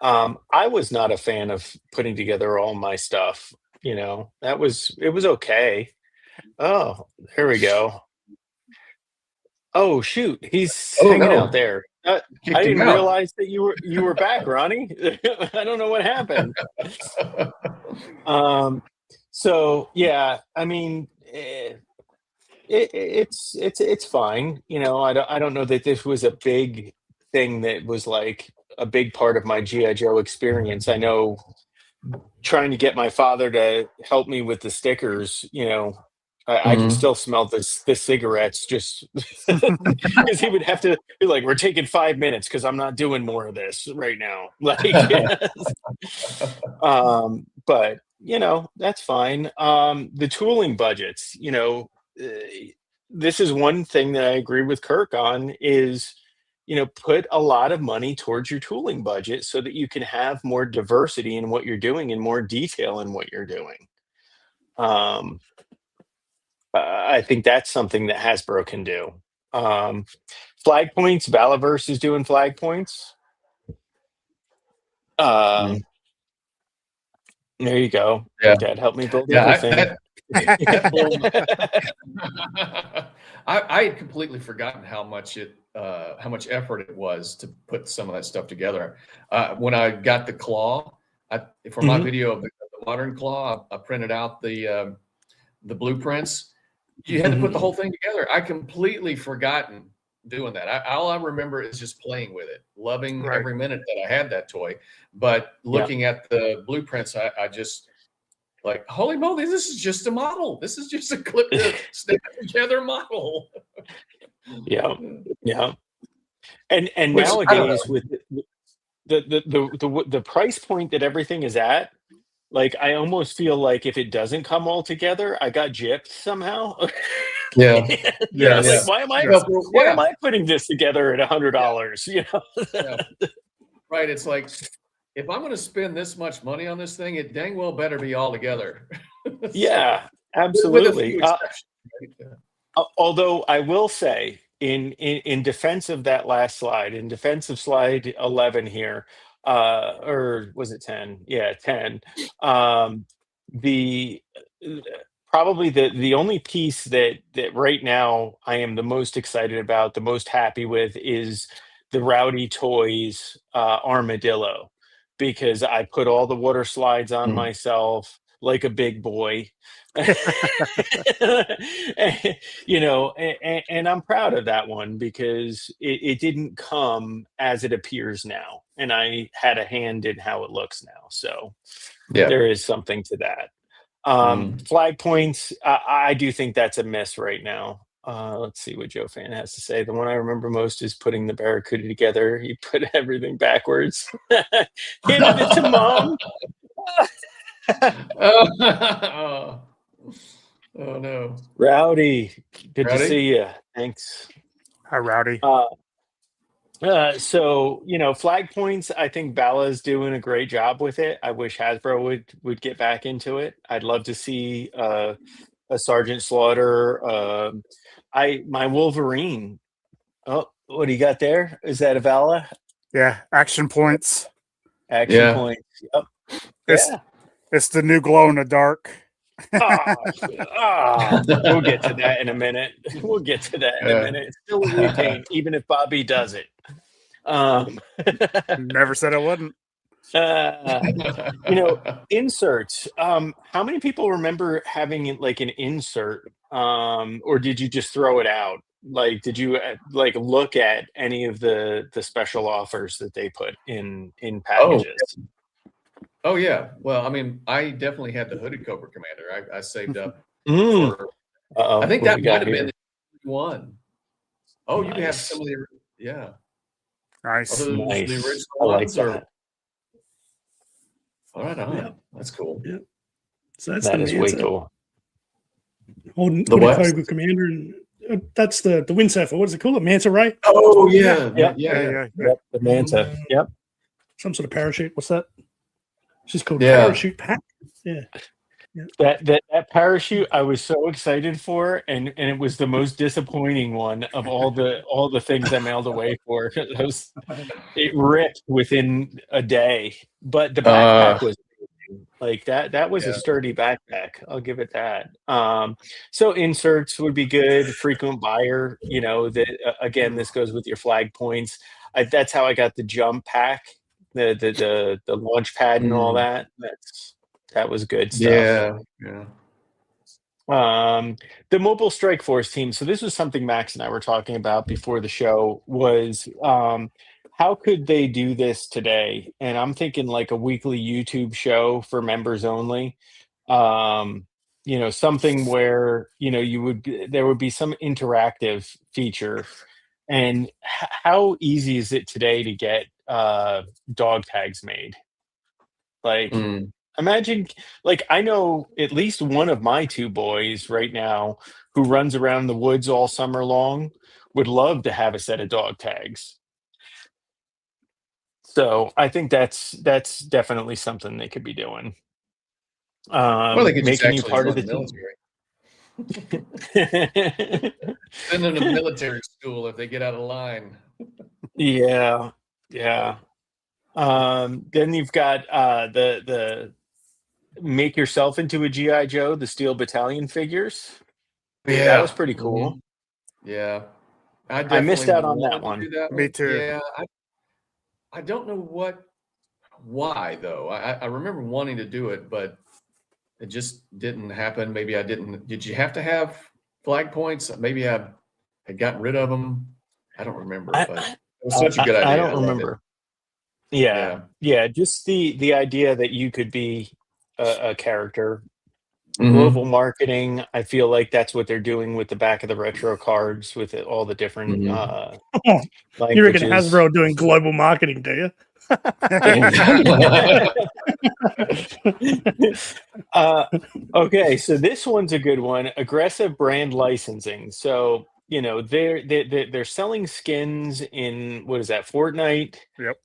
I was not a fan of putting together all my stuff. It was okay. Oh, there we go. Oh shoot, he's hanging out there. I Kicked him didn't out. realize that you were back, Ronnie. I don't know what happened. So yeah, I mean, it's fine. I don't know that this was a big thing that was like a big part of my GI Joe experience. I know trying to get my father to help me with the stickers, I can still smell the cigarettes, just because he would have to be like, "We're taking 5 minutes because I'm not doing more of this right now." Like, but that's fine. The tooling budgets, this is one thing that I agree with Kirk on, is put a lot of money towards your tooling budget so that you can have more diversity in what you're doing and more detail in what you're doing. I think that's something that Hasbro can do. Flag points, Valaverse is doing flag points. There you go. Yeah. Dad helped me build Yeah, everything. I had completely forgotten how much effort it was to put some of that stuff together. When I got the claw, for my video of the modern claw, I printed out the blueprints. You had to put the whole thing together. I completely forgotten doing that. All I remember is just playing with it, loving every minute that I had that toy. But looking at the blueprints, I just like, holy moly, this is just a model. This is just a clip snap together model. Yeah. And Which, nowadays, with the price point that everything is at, like, I almost feel like if it doesn't come all together, I got gypped somehow. Yeah. Like, why am I putting this together at $100? Right. It's like, if I'm going to spend this much money on this thing, it dang well better be all together. Yeah, absolutely. Although I will say, in defense of that last slide, in defense of slide 11 here, or was it 10? Yeah, 10. The probably the only piece that right now I am the most excited about, the most happy with, is the Rowdy Toys armadillo, because I put all the water slides on myself like a big boy. And I'm proud of that one, because it didn't come as it appears now, and I had a hand in how it looks now. So there is something to that. Flag points, I do think that's a miss right now. Let's see what Joe Fan has to say. The one I remember most is putting the Barracuda together. He put everything backwards. Handed it to Mom. Oh no. Rowdy, good to see you. Thanks. Hi, Rowdy. So flag points, I think Balla's doing a great job with it. I wish Hasbro would get back into it. I'd love to see a Sergeant Slaughter. My Wolverine. Oh, what do you got there? Is that a Balla? Yeah, action points. Action points. Yep. It's the new glow in the dark. We'll get to that in a minute. We'll get to that in a minute. It's still a repaint, even if Bobby does it. Never said I wouldn't. Inserts. How many people remember having like an insert, or did you just throw it out? Like, did you like look at any of the special offers that they put in packages? Oh yeah. Well, I mean, I definitely had the hooded Cobra Commander. I saved up Mm. for. Uh-oh, I think what that we got might have here? been the one. Oh, you can have Nice. some of the yeah. Nice. Are those Nice. the original I like ones or? that. All right, on. Yeah. That's cool. Yeah. So that's That the is way Manta. cool. Holding The what? Cobra Commander, and that's the windsurfer. What does it call it? Manta ray? Oh yeah, Yeah. yeah. Yep, the Manta. Yep. Some sort of parachute. What's that? It's just called Yeah. parachute pack. Yeah. That parachute I was so excited for, and it was the most disappointing one of all the things I mailed away for. It ripped within a day, but the backpack was amazing. Like that was a sturdy backpack. I'll give it that. So inserts would be good. Frequent buyer, again, this goes with your flag points. That's how I got the jump pack, the launch pad and all that. That was good stuff. Yeah. The Mobile Strike Force team. So this was something Max and I were talking about before the show was how could they do this today? And I'm thinking like a weekly YouTube show for members only. Something where, there would be some interactive feature. And how easy is it today to get dog tags made? Like, imagine, like, I know at least one of my two boys right now who runs around the woods all summer long would love to have a set of dog tags. So I think that's definitely something they could be doing. Well, they could just Making you actually part of join the team. military. Send them to military school if they get out of line. Yeah. Then you've got the make yourself into a GI Joe, the Steel Battalion figures. Yeah, That was pretty cool. Yeah, I missed out on that wanted to one. do that Me too. Yeah, I don't know why though. I remember wanting to do it, but it just didn't happen. Maybe I didn't. Did you have to have flag points? Maybe I had gotten rid of them. I don't remember, but it was such a good idea. I don't loved it. remember. Yeah. Just the idea that you could be a character. Global marketing. I feel like that's what they're doing with the back of the retro cards with all the different You languages. reckon Hasbro doing global marketing, do you? Okay, so this one's a good one. Aggressive brand licensing. So they're selling skins in, what is that, Fortnite? Yep.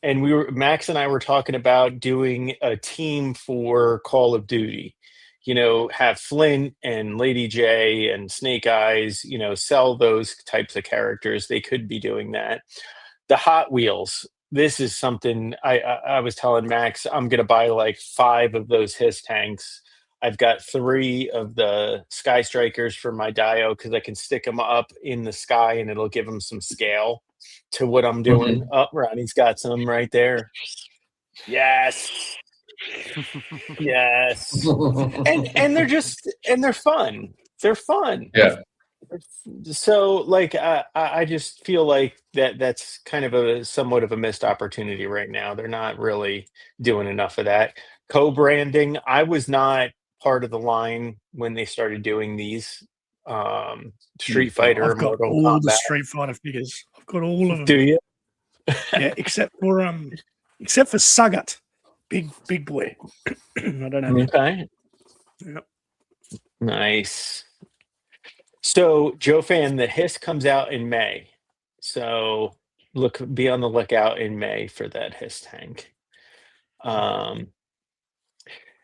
And Max and I were talking about doing a team for Call of Duty. Have Flint and Lady J and Snake Eyes, sell those types of characters. They could be doing that. The Hot Wheels. This is something I was telling Max, I'm going to buy like 5 of those HISS tanks. I've got 3 of the Sky Strikers for my Dio because I can stick them up in the sky and it'll give them some scale to what I'm doing. Ronnie's got some right there. Yes. Yes. and they're fun. They're fun. Yeah. So like I just feel like that's kind of somewhat of a missed opportunity right now. They're not really doing enough of that. Co-branding. I was not part of the line when they started doing these. Street Fighter, I've got Mortal all Kombat. the Street Fighter figures. I've got all of them. Do you? Yeah, except for Sagat, big boy. I don't have it. Okay. Yep. Nice. So, Joe Fan, the HISS comes out in May. So, be on the lookout in May for that HISS tank.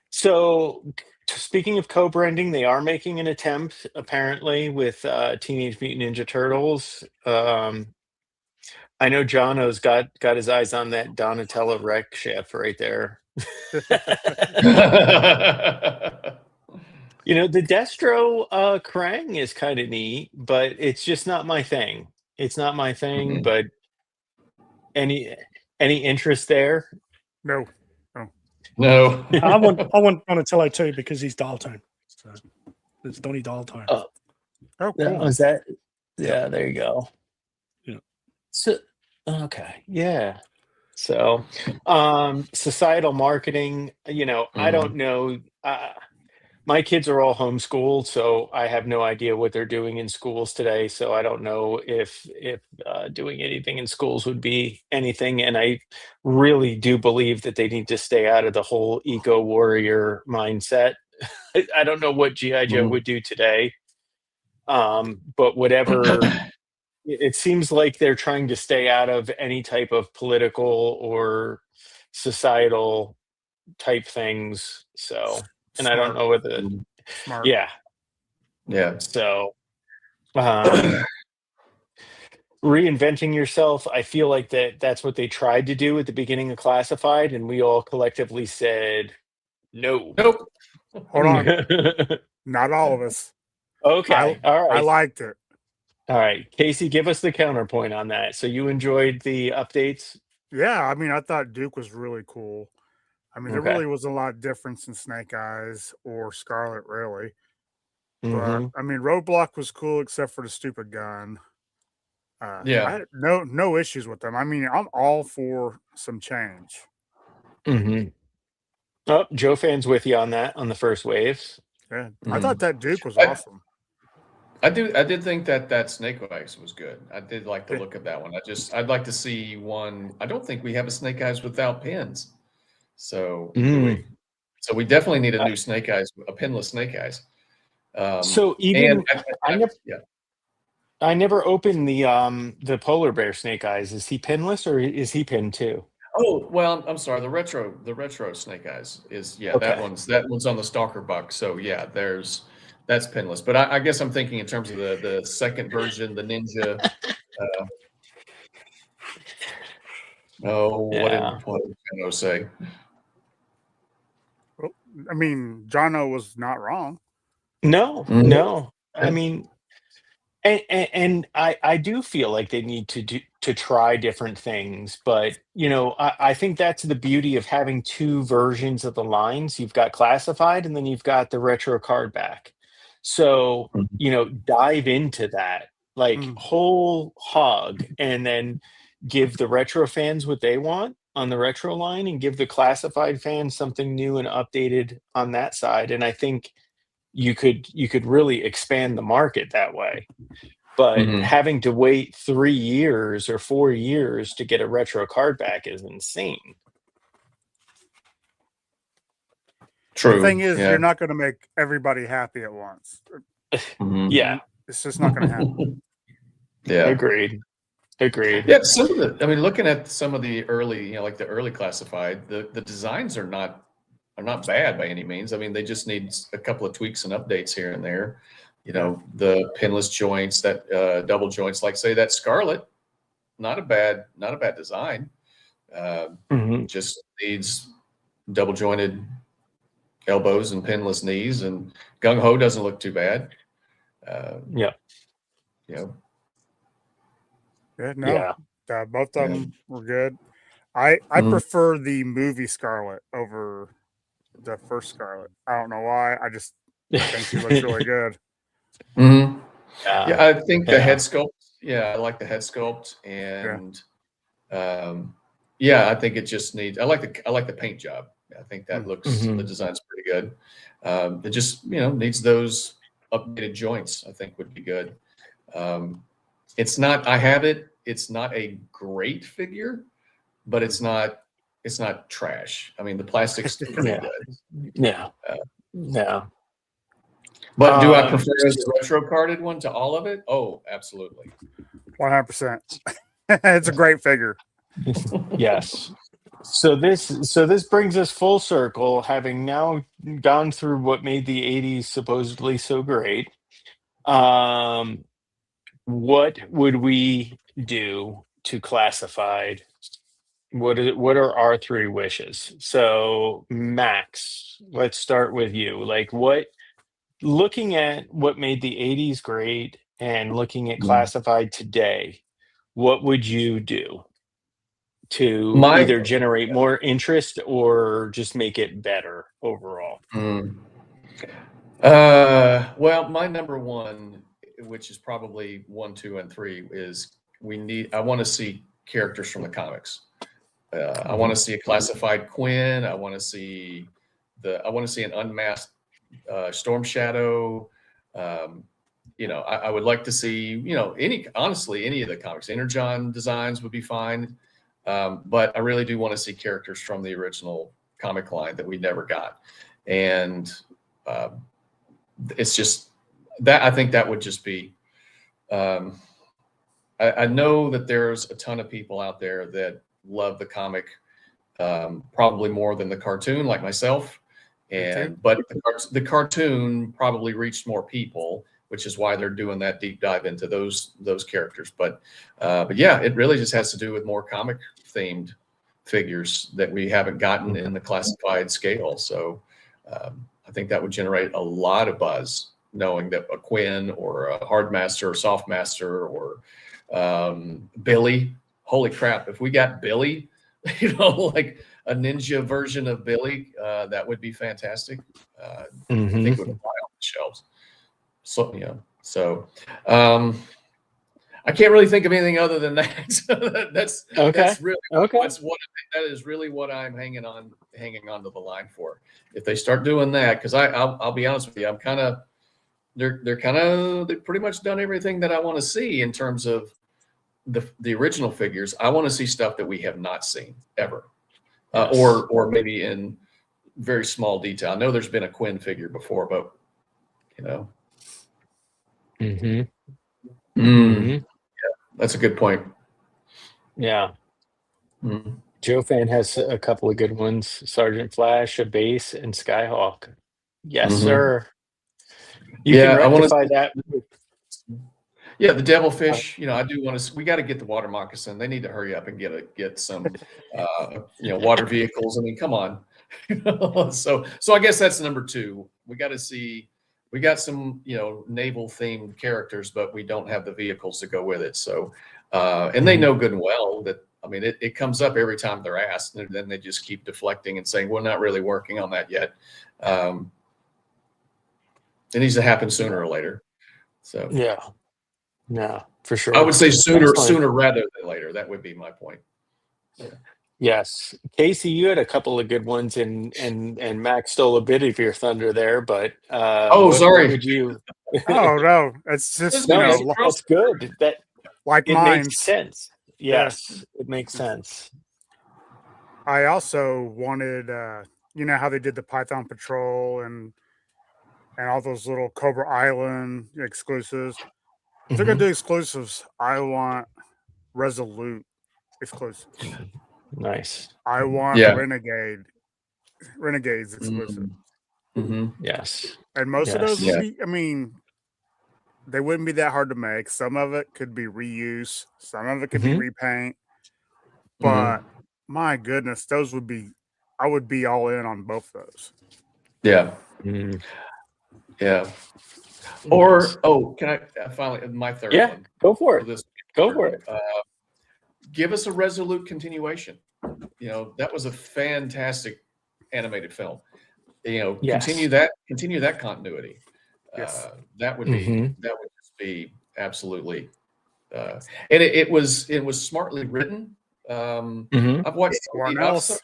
So, speaking of co-branding, they are making an attempt, apparently, with Teenage Mutant Ninja Turtles. I know Jono's got his eyes on that Donatello wreck chef right there. You know, the Destro Krang is kind of neat, but it's just not my thing. It's not my thing, Mhm. but any any interest there? No. No. I want Donatello too because he's dial tone. So it's Donnie dial tone. Oh, Oh, that cool. was that. Yeah, there you go. Yeah. So okay, yeah. So societal marketing, you know, I don't know. My kids are all homeschooled, so I have no idea what they're doing in schools today. So I don't know if doing anything in schools would be anything. And I really do believe that they need to stay out of the whole eco warrior mindset. I don't know what GI Joe Mhm. would do today, but whatever. It seems like they're trying to stay out of any type of political or societal type things. So, and I don't Smart. know whether, Smart. yeah. Yeah. So, um, reinventing yourself, I feel like that's what they tried to do at the beginning of Classified, and we all collectively said no. Nope. Hold on. Not all of us. Okay, all I right, liked it. all right. Casey, give us the counterpoint on that. So you enjoyed the updates? Yeah, I mean, I thought Duke was really cool. I mean, there Okay. really was a lot of difference in Snake Eyes or Scarlet, really. But Mm-hmm. I mean, Roadblock was cool except for the stupid gun. I Yeah. had no issues with them. I mean, I'm all for some change. Mm-hmm. Oh, Joe fan's with you on that on the first waves. Yeah, I thought Mhm. that Duke was I, awesome. I did think that Snake Eyes was good. I did like the Yeah. look of that one. I'd like to see one. I don't think we have a Snake Eyes without pins. So do Mm. we? So we definitely need a Uh, new Snake Eyes, a pinless Snake Eyes. so And even yeah. I never opened the polar bear Snake Eyes. Is he pinless or is he pinned too? Oh, well, I'm sorry. The retro Snake Eyes is that Okay. one's on the Stalker Buck. So yeah, that's pinless. But I guess I'm thinking in terms of the second version, the Ninja. Oh, Yeah. what did Kano say? Well, I mean, Jono was not wrong. No, Mhm. no. I mean, and I do feel like they need to try different things, but you know, I think that's the beauty of having two versions of the lines. You've got classified and then you've got the retro card back. So, Mhm. you know, dive into that like Mm. whole hog and then give the retro fans what they want on the retro line and give the classified fans something new and updated on that side. And I think you could really expand the market that way. But Mhm. having to wait 3 years or 4 years to get a retro card back is insane. The thing True. is, Yeah. you're not going to make everybody happy at once. Yeah, It's just not going to happen. Yeah. agreed. Agreed. Yeah. I mean, looking at some of the early, like the early classified, the designs are not bad by any means. I mean, they just need a couple of tweaks and updates here and there. Yeah. The pinless joints, that double joints, like say that Scarlet, not a bad design. Uh, Mhm. just needs double jointed elbows and pinless knees, and Gung Ho doesn't look too bad. Uh, Yeah, you know, Yeah, no, yeah. both of yeah. them were good. I Mhm. prefer the movie Scarlet over the first Scarlet. I don't know why. I think she looks really good. Mhm. Yeah, Yeah, I think the head yeah. sculpt. Yeah, I like the head sculpt, Yeah. and um, yeah, I think it just needs. I like the paint job. I think Mm. the Mhm. design's pretty good. It just needs those updated joints. I think would be good. Um, it's not. I have it. It's not a great figure, but Mm. it's not trash. I mean, the plastic's pretty Yeah, good. yeah, Uh, yeah. but do I Um, prefer the retro carded one to all of it? Oh, absolutely. 100%. It's a great figure. yes. So this brings us full circle, having now gone through what made the 80s supposedly so great. Um, what would we do to classified What are our three wishes? So Max, let's start with you. Like looking at what made the 80s great and looking at classified today, what would you do to My either generate more interest or just make it better overall? Well, my number one, which is probably 1, 2, and 3, is I want to see characters from the comics. I want to see a classified Quinn. I want to see an unmasked Storm Shadow. I would like to see, honestly, any of the comics. Energon designs would be fine. But I really do want to see characters from the original comic line that we never got. And it's just that I think that would just be, I know that there's a ton of people out there that love the comic probably more than the cartoon, like myself. But the cartoon probably reached more people, which is why they're doing that deep dive into those characters. But yeah, it really just has to do with more comic themed figures that we haven't gotten in the classified scale. So I think that would generate a lot of buzz, knowing that a Quinn or a Hardmaster or Softmaster or Billy. Holy crap! If we got Billy, like a ninja version of Billy, that would be fantastic. I think it would fly off the shelves. So I can't really think of anything other than that. That's really that is really what I'm hanging on to the line for. If they start doing that, because I'll be honest with you, I'm kind of they've pretty much done everything that I want to see in terms of the original figures. I want to see stuff that we have not seen ever, or maybe in very small detail. I know there's been a Quinn figure before, but yeah, that's a good point. Yeah. Joe Fan has a couple of good ones: Sergeant Flash, a base, and Skyhawk. Yes, sir. You can rectify that. Yeah, the Devilfish. I do want to. We got to get the water moccasin. They need to hurry up and get some, water vehicles. I mean, come on. So I guess that's number 2. We got to see. We got some, naval themed characters, but we don't have the vehicles to go with it. So, and they know good and well that. I mean, it comes up every time they're asked, and then they just keep deflecting and saying, "We're not really working on that yet." It needs to happen sooner or later. So yeah, for sure. I would say sooner rather than later. That would be my point. Yeah. Yes, Casey, you had a couple of good ones, and Max stole a bit of your thunder there. But sorry. What would you? Oh no, it's just that's good. That like it mine. makes sense. Yes, it makes sense. I also wanted, how they did the Python Patrol and all those little Cobra Island exclusives. If they're gonna do exclusives, I want Resolute exclusives. Nice. I want Renegades exclusive. Yes. And most of those would be, they wouldn't be that hard to make. Some of it could be reuse, some of it could be repaint. But my goodness, I would be all in on both those. Yeah. Yeah. Or can I finally my third one? Yeah, go for it. Go for it. Give us a Resolute continuation. That was a fantastic animated film. Continue that continuity. Yes. That would just be absolutely. And it was smartly written. I've watched Warren Ellis.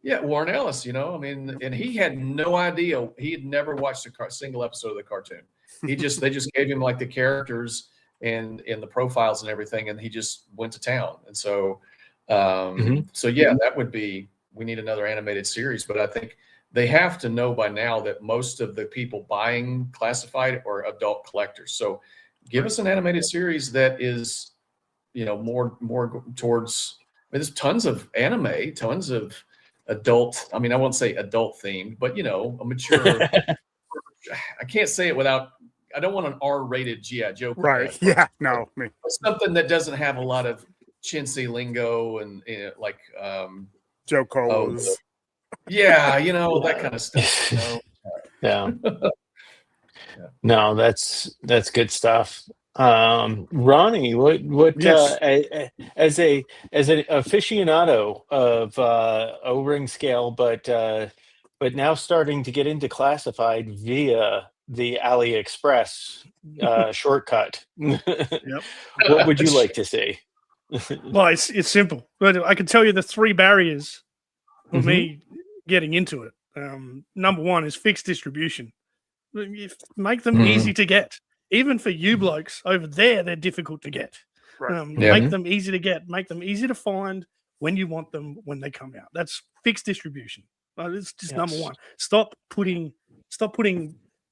Warren Ellis. And he had no idea. He had never watched a single episode of the cartoon. They just gave him like the characters and the profiles and everything, and he just went to town. And so, that would be. We need another animated series, but I think they have to know by now that most of the people buying classified are adult collectors. So, give us an animated series that is, more towards. There's tons of anime, tons of adult. I won't say adult themed, but a mature. I can't say it without. I don't want an R-rated G.I. Joe. Right. Yeah. No. Something that doesn't have a lot of chintzy lingo and like Joe oh Colas. yeah, that kind of stuff. Yeah. Yeah. No, that's good stuff. Ronnie, what Yes. as an aficionado of O-ring scale, but now starting to get into classified via the AliExpress shortcut. Yep. What would you like to see? Well, it's simple, but I can tell you the three barriers for Mhm. me getting into it. Number one is fixed distribution. Make them easy to get. Even for you blokes over there, they're difficult to get. Right. Yeah. Make them easy to get. Make them easy to find when you want them when they come out. That's fixed distribution. It's just number Yes. one. Stop putting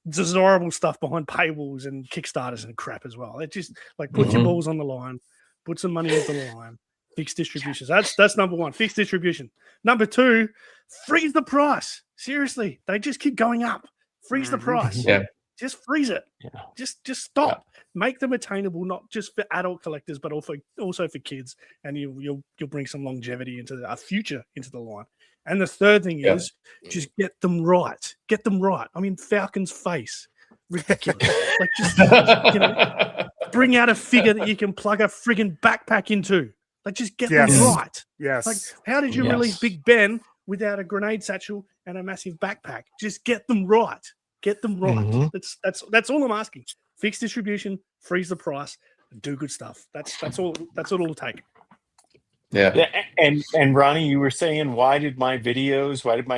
desirable stuff behind paywalls and Kickstarters and crap as well. It just like put your balls on the line, put some money into the line. Fixed distributions. That's number one. Fixed distribution. Number two, freeze the price. Seriously, they just keep going up. Freeze the price. Yeah. Just freeze it. Yeah. Just stop. Make them attainable, not just for adult collectors, but also for kids. And you'll bring some longevity into a future into the line. And the third thing is just get them right. Get them right. I mean, Falcon's face, ridiculous. Like just bring out a figure that you can plug a friggin' backpack into. Like just get them right. Yes. Like how did you release Big Ben without a grenade satchel and a massive backpack? Just get them right. Get them right. That's all I'm asking. Fix distribution, freeze the price, and do good stuff. That's all it'll take. Yeah, and Ronnie, you were saying, why did my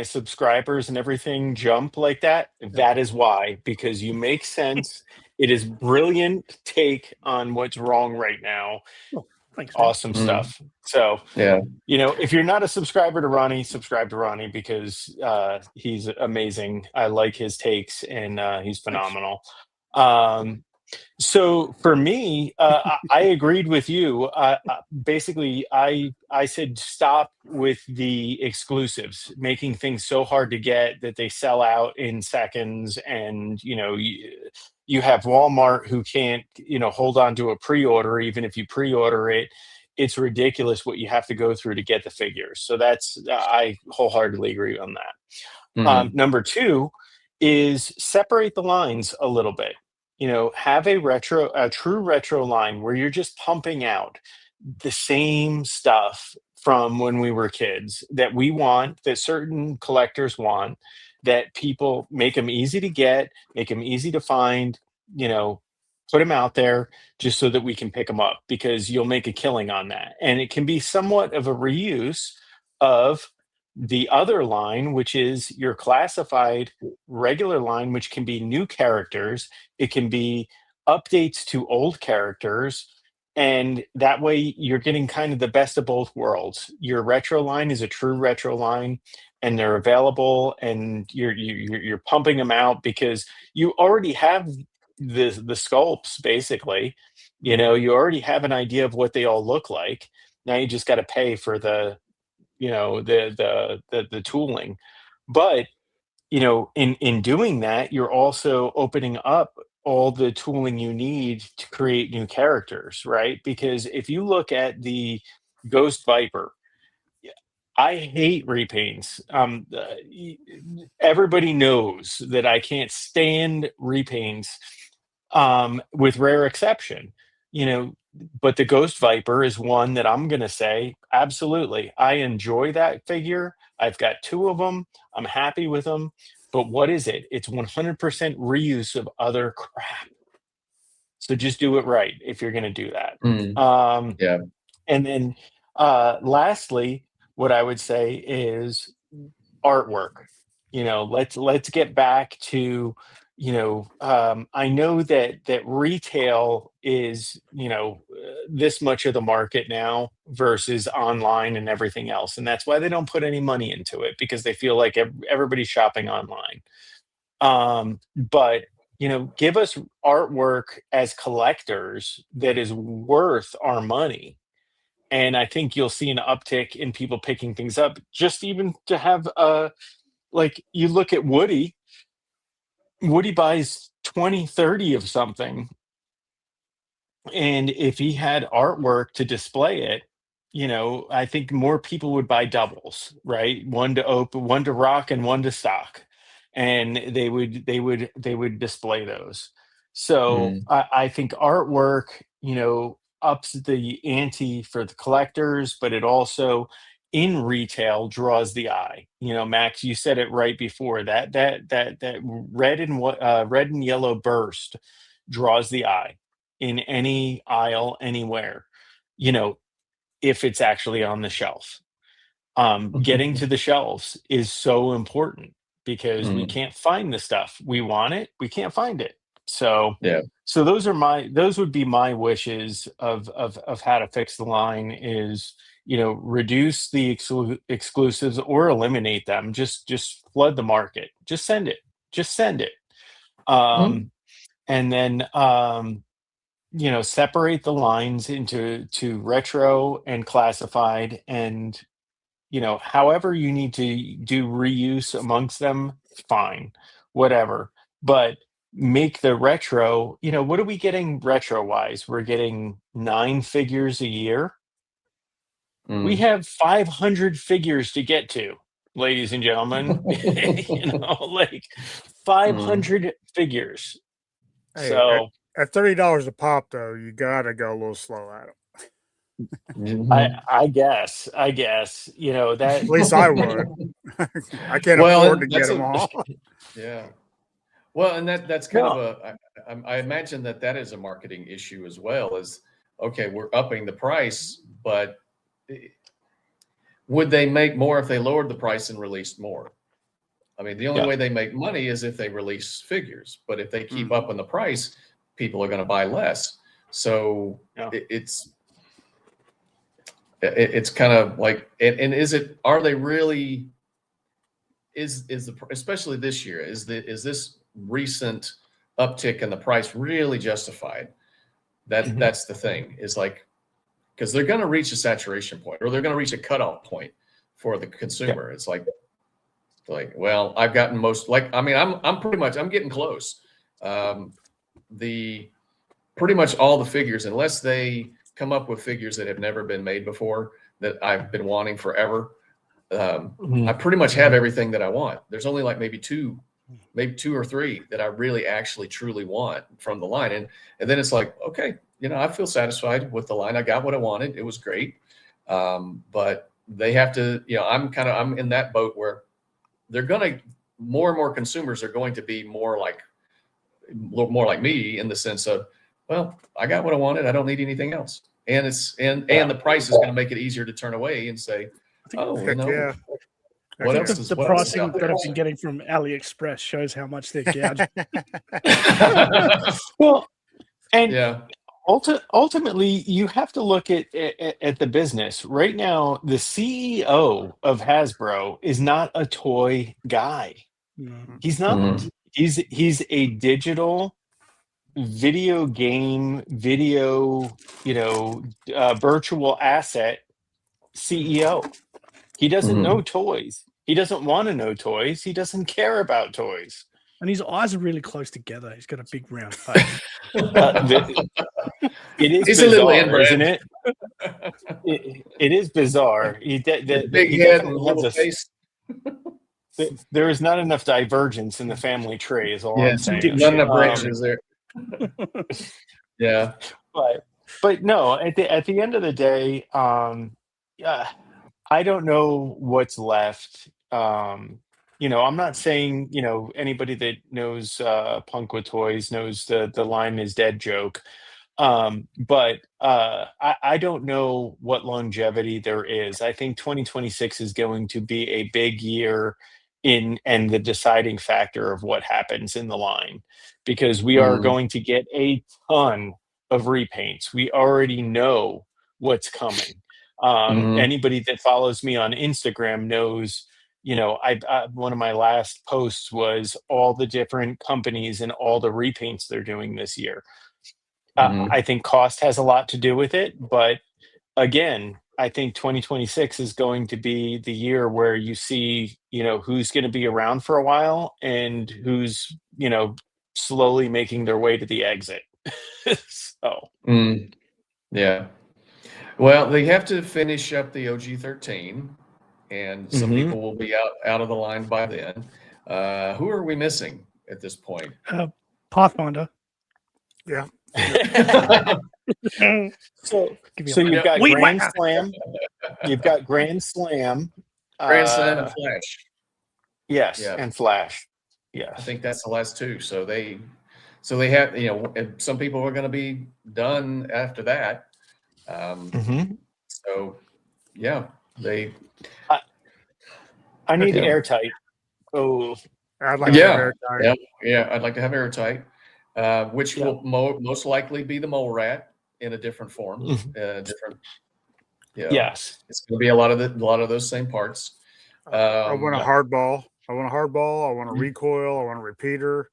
subscribers and everything jump like that? That is why, because you make sense. It is brilliant take on what's wrong right now. Oh, thanks, man. Awesome stuff. So, if you're not a subscriber to Ronnie, subscribe to Ronnie because he's amazing. I like his takes and he's phenomenal. So for me, I agreed with you. Basically, I said stop with the exclusives, making things so hard to get that they sell out in seconds. And you have Walmart who can't hold on to a pre-order, even if you pre-order it. It's ridiculous what you have to go through to get the figures. So I wholeheartedly agree on that. Number two is separate the lines a little bit. Have a true retro line where you're just pumping out the same stuff from when we were kids that we want, that certain collectors want, that people make them easy to get, make them easy to find, put them out there just so that we can pick them up because you'll make a killing on that. And it can be somewhat of a reuse of the other line, which is your classified regular line, which can be new characters. It can be updates to old characters. And that way you're getting kind of the best of both worlds. Your retro line is a true retro line and they're available and you're pumping them out because you already have the sculpts basically. You already have an idea of what they all look like. Now you just got to pay for the the tooling, but in doing that you're also opening up all the tooling you need to create new characters, right? Because if you look at the Ghost Viper, I hate repaints. Everybody knows that I can't stand repaints, with rare exception. But the Ghost Viper is one that I'm going to say, absolutely. I enjoy that figure. I've got two of them. I'm happy with them. But what is it? It's 100% reuse of other crap. So just do it right if you're going to do that. And then lastly, what I would say is artwork. Let's get back to I know that retail is this much of the market now versus online and everything else, and that's why they don't put any money into it because they feel like everybody's shopping online. But give us artwork as collectors that is worth our money. And I think you'll see an uptick in people picking things up, just even to have like you look at Woody buys 20, 30 of something. And if he had artwork to display it, I think more people would buy doubles, right? One to open, one to rock, and one to stock, and they would display those. So I think artwork, ups the ante for the collectors, but it also in retail draws the eye. Max, you said it right before that red and yellow burst draws the eye in any aisle anywhere. You know, if it's actually on the shelf. Getting to the shelves is so important because we can't find the stuff we want it. We can't find it. So Yeah. so those would be my wishes of how to fix the line is reduce the exclusives or eliminate them. Just flood the market. Just send it. Um, and then separate the lines into retro and classified, and however you need to do reuse amongst them, fine, whatever. But make the retro, what are we getting retro wise? We're getting 9 figures a year. We have 500 figures to get to, ladies and gentlemen. Like 500 figures. Hey, So at $30 a pop, though, you gotta go a little slow at them. I guess that At least I would. I can't afford to get them all. Yeah. Well, and that's kind No. of I imagine that is a marketing issue as well. Is okay, we're upping the price, but would they make more if they lowered the price and released more? I mean, the only way they make money is if they release figures. But if they keep upping the price, people are going to buy less. So it's kind of like, and are they really? Especially this year, is this recent uptick in the price really justified? That's the thing, is like, because they're going to reach a saturation point, or they're going to reach a cutoff point for the consumer. It's like, well, I've gotten I'm getting close. Pretty much all the figures, unless they come up with figures that have never been made before that I've been wanting forever. I pretty much have everything that I want. There's only like maybe two or three that I really actually truly want from the line. And then it's like, okay, I feel satisfied with the line. I got what I wanted. It was great. But they have to, I'm in that boat where more and more consumers are going to be more like me, in the sense of, well, I got what I wanted. I don't need anything else. And the price is going to make it easier to turn away and say, Yeah. What else The pricing that I've been getting from AliExpress shows how much they're gouging. Well, and ultimately, you have to look at the business right now. The CEO of Hasbro is not a toy guy. He's not. He's a digital video game, virtual asset CEO. He doesn't know toys. He doesn't want to know toys. He doesn't care about toys. And his eyes are really close together. He's got a big round face. It is He's bizarre, a little inbred. isn't it? It is bizarre. Big head and little face. There is not enough divergence in the family tree, is all I'm saying. None enough branches there. Yeah. But no, at the end of the day, I don't know what's left. I'm not saying, anybody that knows Punk with Toys knows the line is dead joke. But I don't know what longevity there is. I think 2026 is going to be a big year and the deciding factor of what happens in the line, because we are going to get a ton of repaints. We already know what's coming. Anybody that follows me on Instagram knows, I one of my last posts was all the different companies and all the repaints they're doing this year. I think cost has a lot to do with it, but again, I think 2026 is going to be the year where you see, who's going to be around for a while and who's, slowly making their way to the exit. So, yeah. Well, they have to finish up the OG-13, and some Mhm. people will be out of the line by then. Who are we missing at this point? Pathfinder. Yeah. So, Give me so a you've got Weed Grand whacker. Slam. You've got Grand Slam. Grand Slam and Flash. Yes, Yeah. and Flash. I Yes. think that's the last two. So they have, and some people are going to be done after that. Mhm. So yeah, they. I need Yeah. airtight. Oh, I'd like to have airtime. Yeah. I'd like to have airtight, which Yeah. will most likely be the mole rat in a different form, different. Yeah. yes. It's going to be a lot of those same parts. I want a Yeah. hardball. I want a recoil. I want a repeater.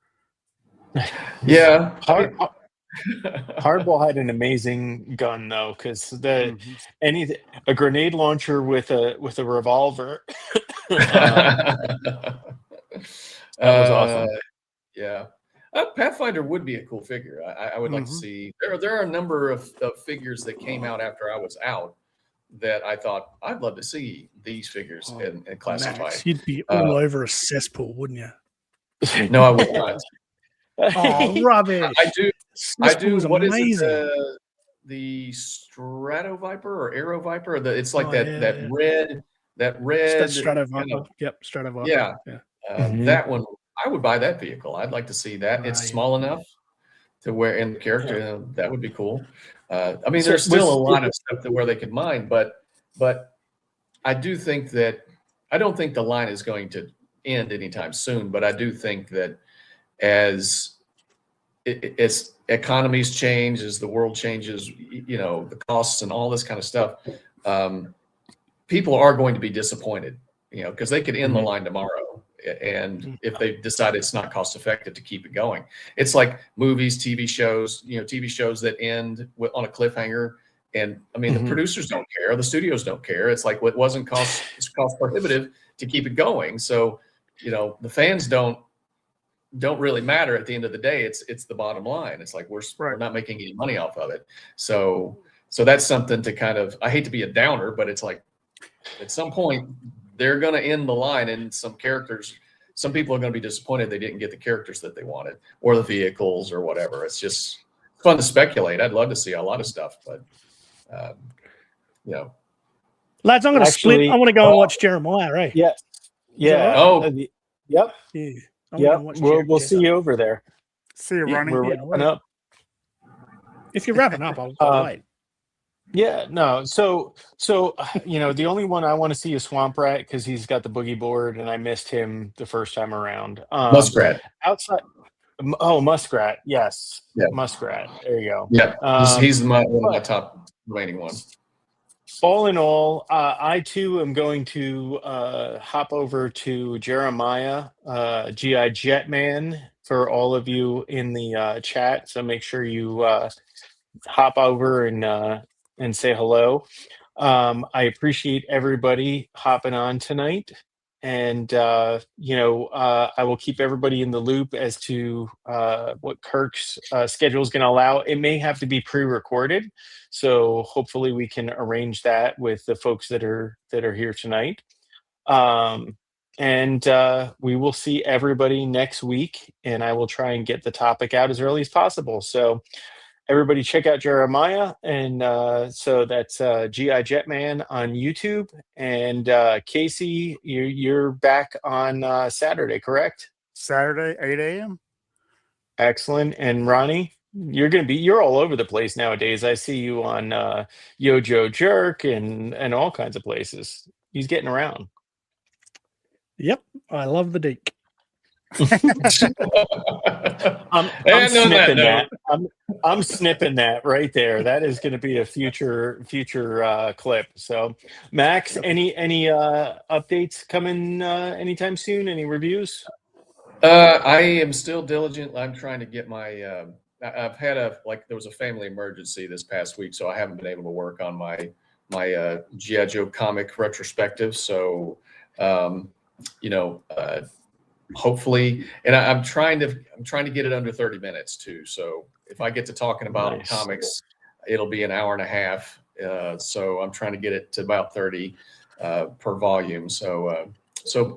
Yeah. Hardball had an amazing gun though, because a grenade launcher with a revolver. That was awesome. Yeah. Pathfinder would be a cool figure. I would like to see. There are a number of figures that came out after I was out that I thought I'd love to see these figures and classified. Max, you'd be all over a cesspool, wouldn't you? No, I would not. Oh, rubbish! I do. Cesspool's What is amazing. it? The Strato Viper or Aero Viper? It's like that yeah. red. That red. That's Strato Viper. Yep, Strato Viper. Yeah. Yeah. That one. I would buy that vehicle. I'd like to see that. It's small enough to where in the character that would be cool. I mean, So there's still a lot of stuff to where they could mine, but I do think that I don't think the line is going to end anytime soon. But I do think that as economies change, as the world changes, the costs and all this kind of stuff, people are going to be disappointed, because they could end the line tomorrow. And if they decide it's not cost effective to keep it going, it's like movies, TV shows, TV shows that end on a cliffhanger. And I mean, the producers don't care, the studios don't care. It's like what wasn't cost prohibitive to keep it going. So, the fans don't really matter at the end of the day. It's the bottom line. It's like we're not making any money off of it. So that's something to kind of, I hate to be a downer, but it's like at some point they're going to end the line, and some people are going to be disappointed they didn't get the characters that they wanted or the vehicles or whatever. It's just fun to speculate. I'd love to see a lot of stuff, but Lads, I'm going to split. I want to go and watch Jeremiah, right? Yeah. Yeah. Oh. Yep. Yeah. We'll see you over there. See you running. We're wrapping up. If you're wrapping up, I'll wait. Yeah, no. So the only one I want to see is Swamp Rat because he's got the boogie board, and I missed him the first time around. Muskrat. Outside. Oh, Muskrat. Yes. Yeah. Muskrat. There you go. Yeah. He's one of my top remaining ones. All in all, I too am going to hop over to Jeremiah, GI Jetman, for all of you in the chat. So make sure you hop over and say hello. I appreciate everybody hopping on tonight, and I will keep everybody in the loop as to what Kirk's schedule is going to allow. It may have to be pre-recorded, so hopefully we can arrange that with the folks that are here tonight. And we will see everybody next week, and I will try and get the topic out as early as possible. So everybody check out Jeremiah, and so that's GI Jetman on YouTube. And Casey, you're back on Saturday, correct? Saturday, 8 a.m. Excellent. And Ronnie, you're all over the place nowadays. I see you on Yojo Jerk and all kinds of places. He's getting around. Yep, I love the Deke. I'm snipping that. I'm snipping that right there. That is going to be a future clip. So, Max, any updates coming anytime soon? Any reviews? I am still diligent. I'm trying to get my. I've had there was a family emergency this past week, so I haven't been able to work on my G.I. Joe comic retrospective. So, hopefully, and I'm trying to get it under 30 minutes too. So if I get to talking about comics, it'll be an hour and a half. So I'm trying to get it to about 30 per volume. So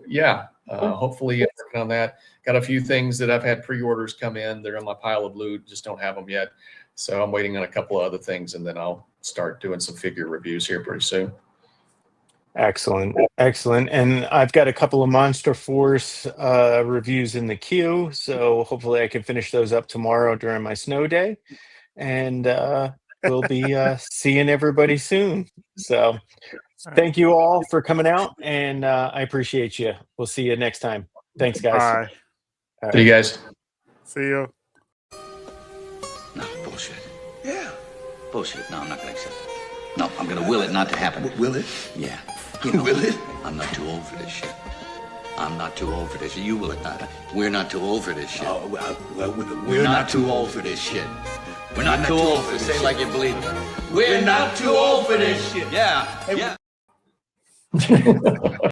yeah, hopefully I'm working on that. Got a few things that I've had pre-orders come in. They're on my pile of loot, just don't have them yet. So I'm waiting on a couple of other things, and then I'll start doing some figure reviews here pretty soon. Excellent, excellent. And I've got a couple of Monster Force reviews in the queue, so hopefully I can finish those up tomorrow during my snow day, and we'll be seeing everybody soon. So thank you all for coming out, and I appreciate you. We'll see you next time. Thanks, guys. Bye. All See you guys. See you. No, bullshit. Yeah. Bullshit. No, I'm not going to accept it. No, I'm going to will it not to happen. Will it? Yeah. You know, will it? I'm not too old for this shit. I'm not too old for this shit. You will it not. We're not too old for this shit. Oh, well, we're not too old for this shit. We're not too old for this. Say it like you believe it. We're not too old for this shit. Yeah. Yeah.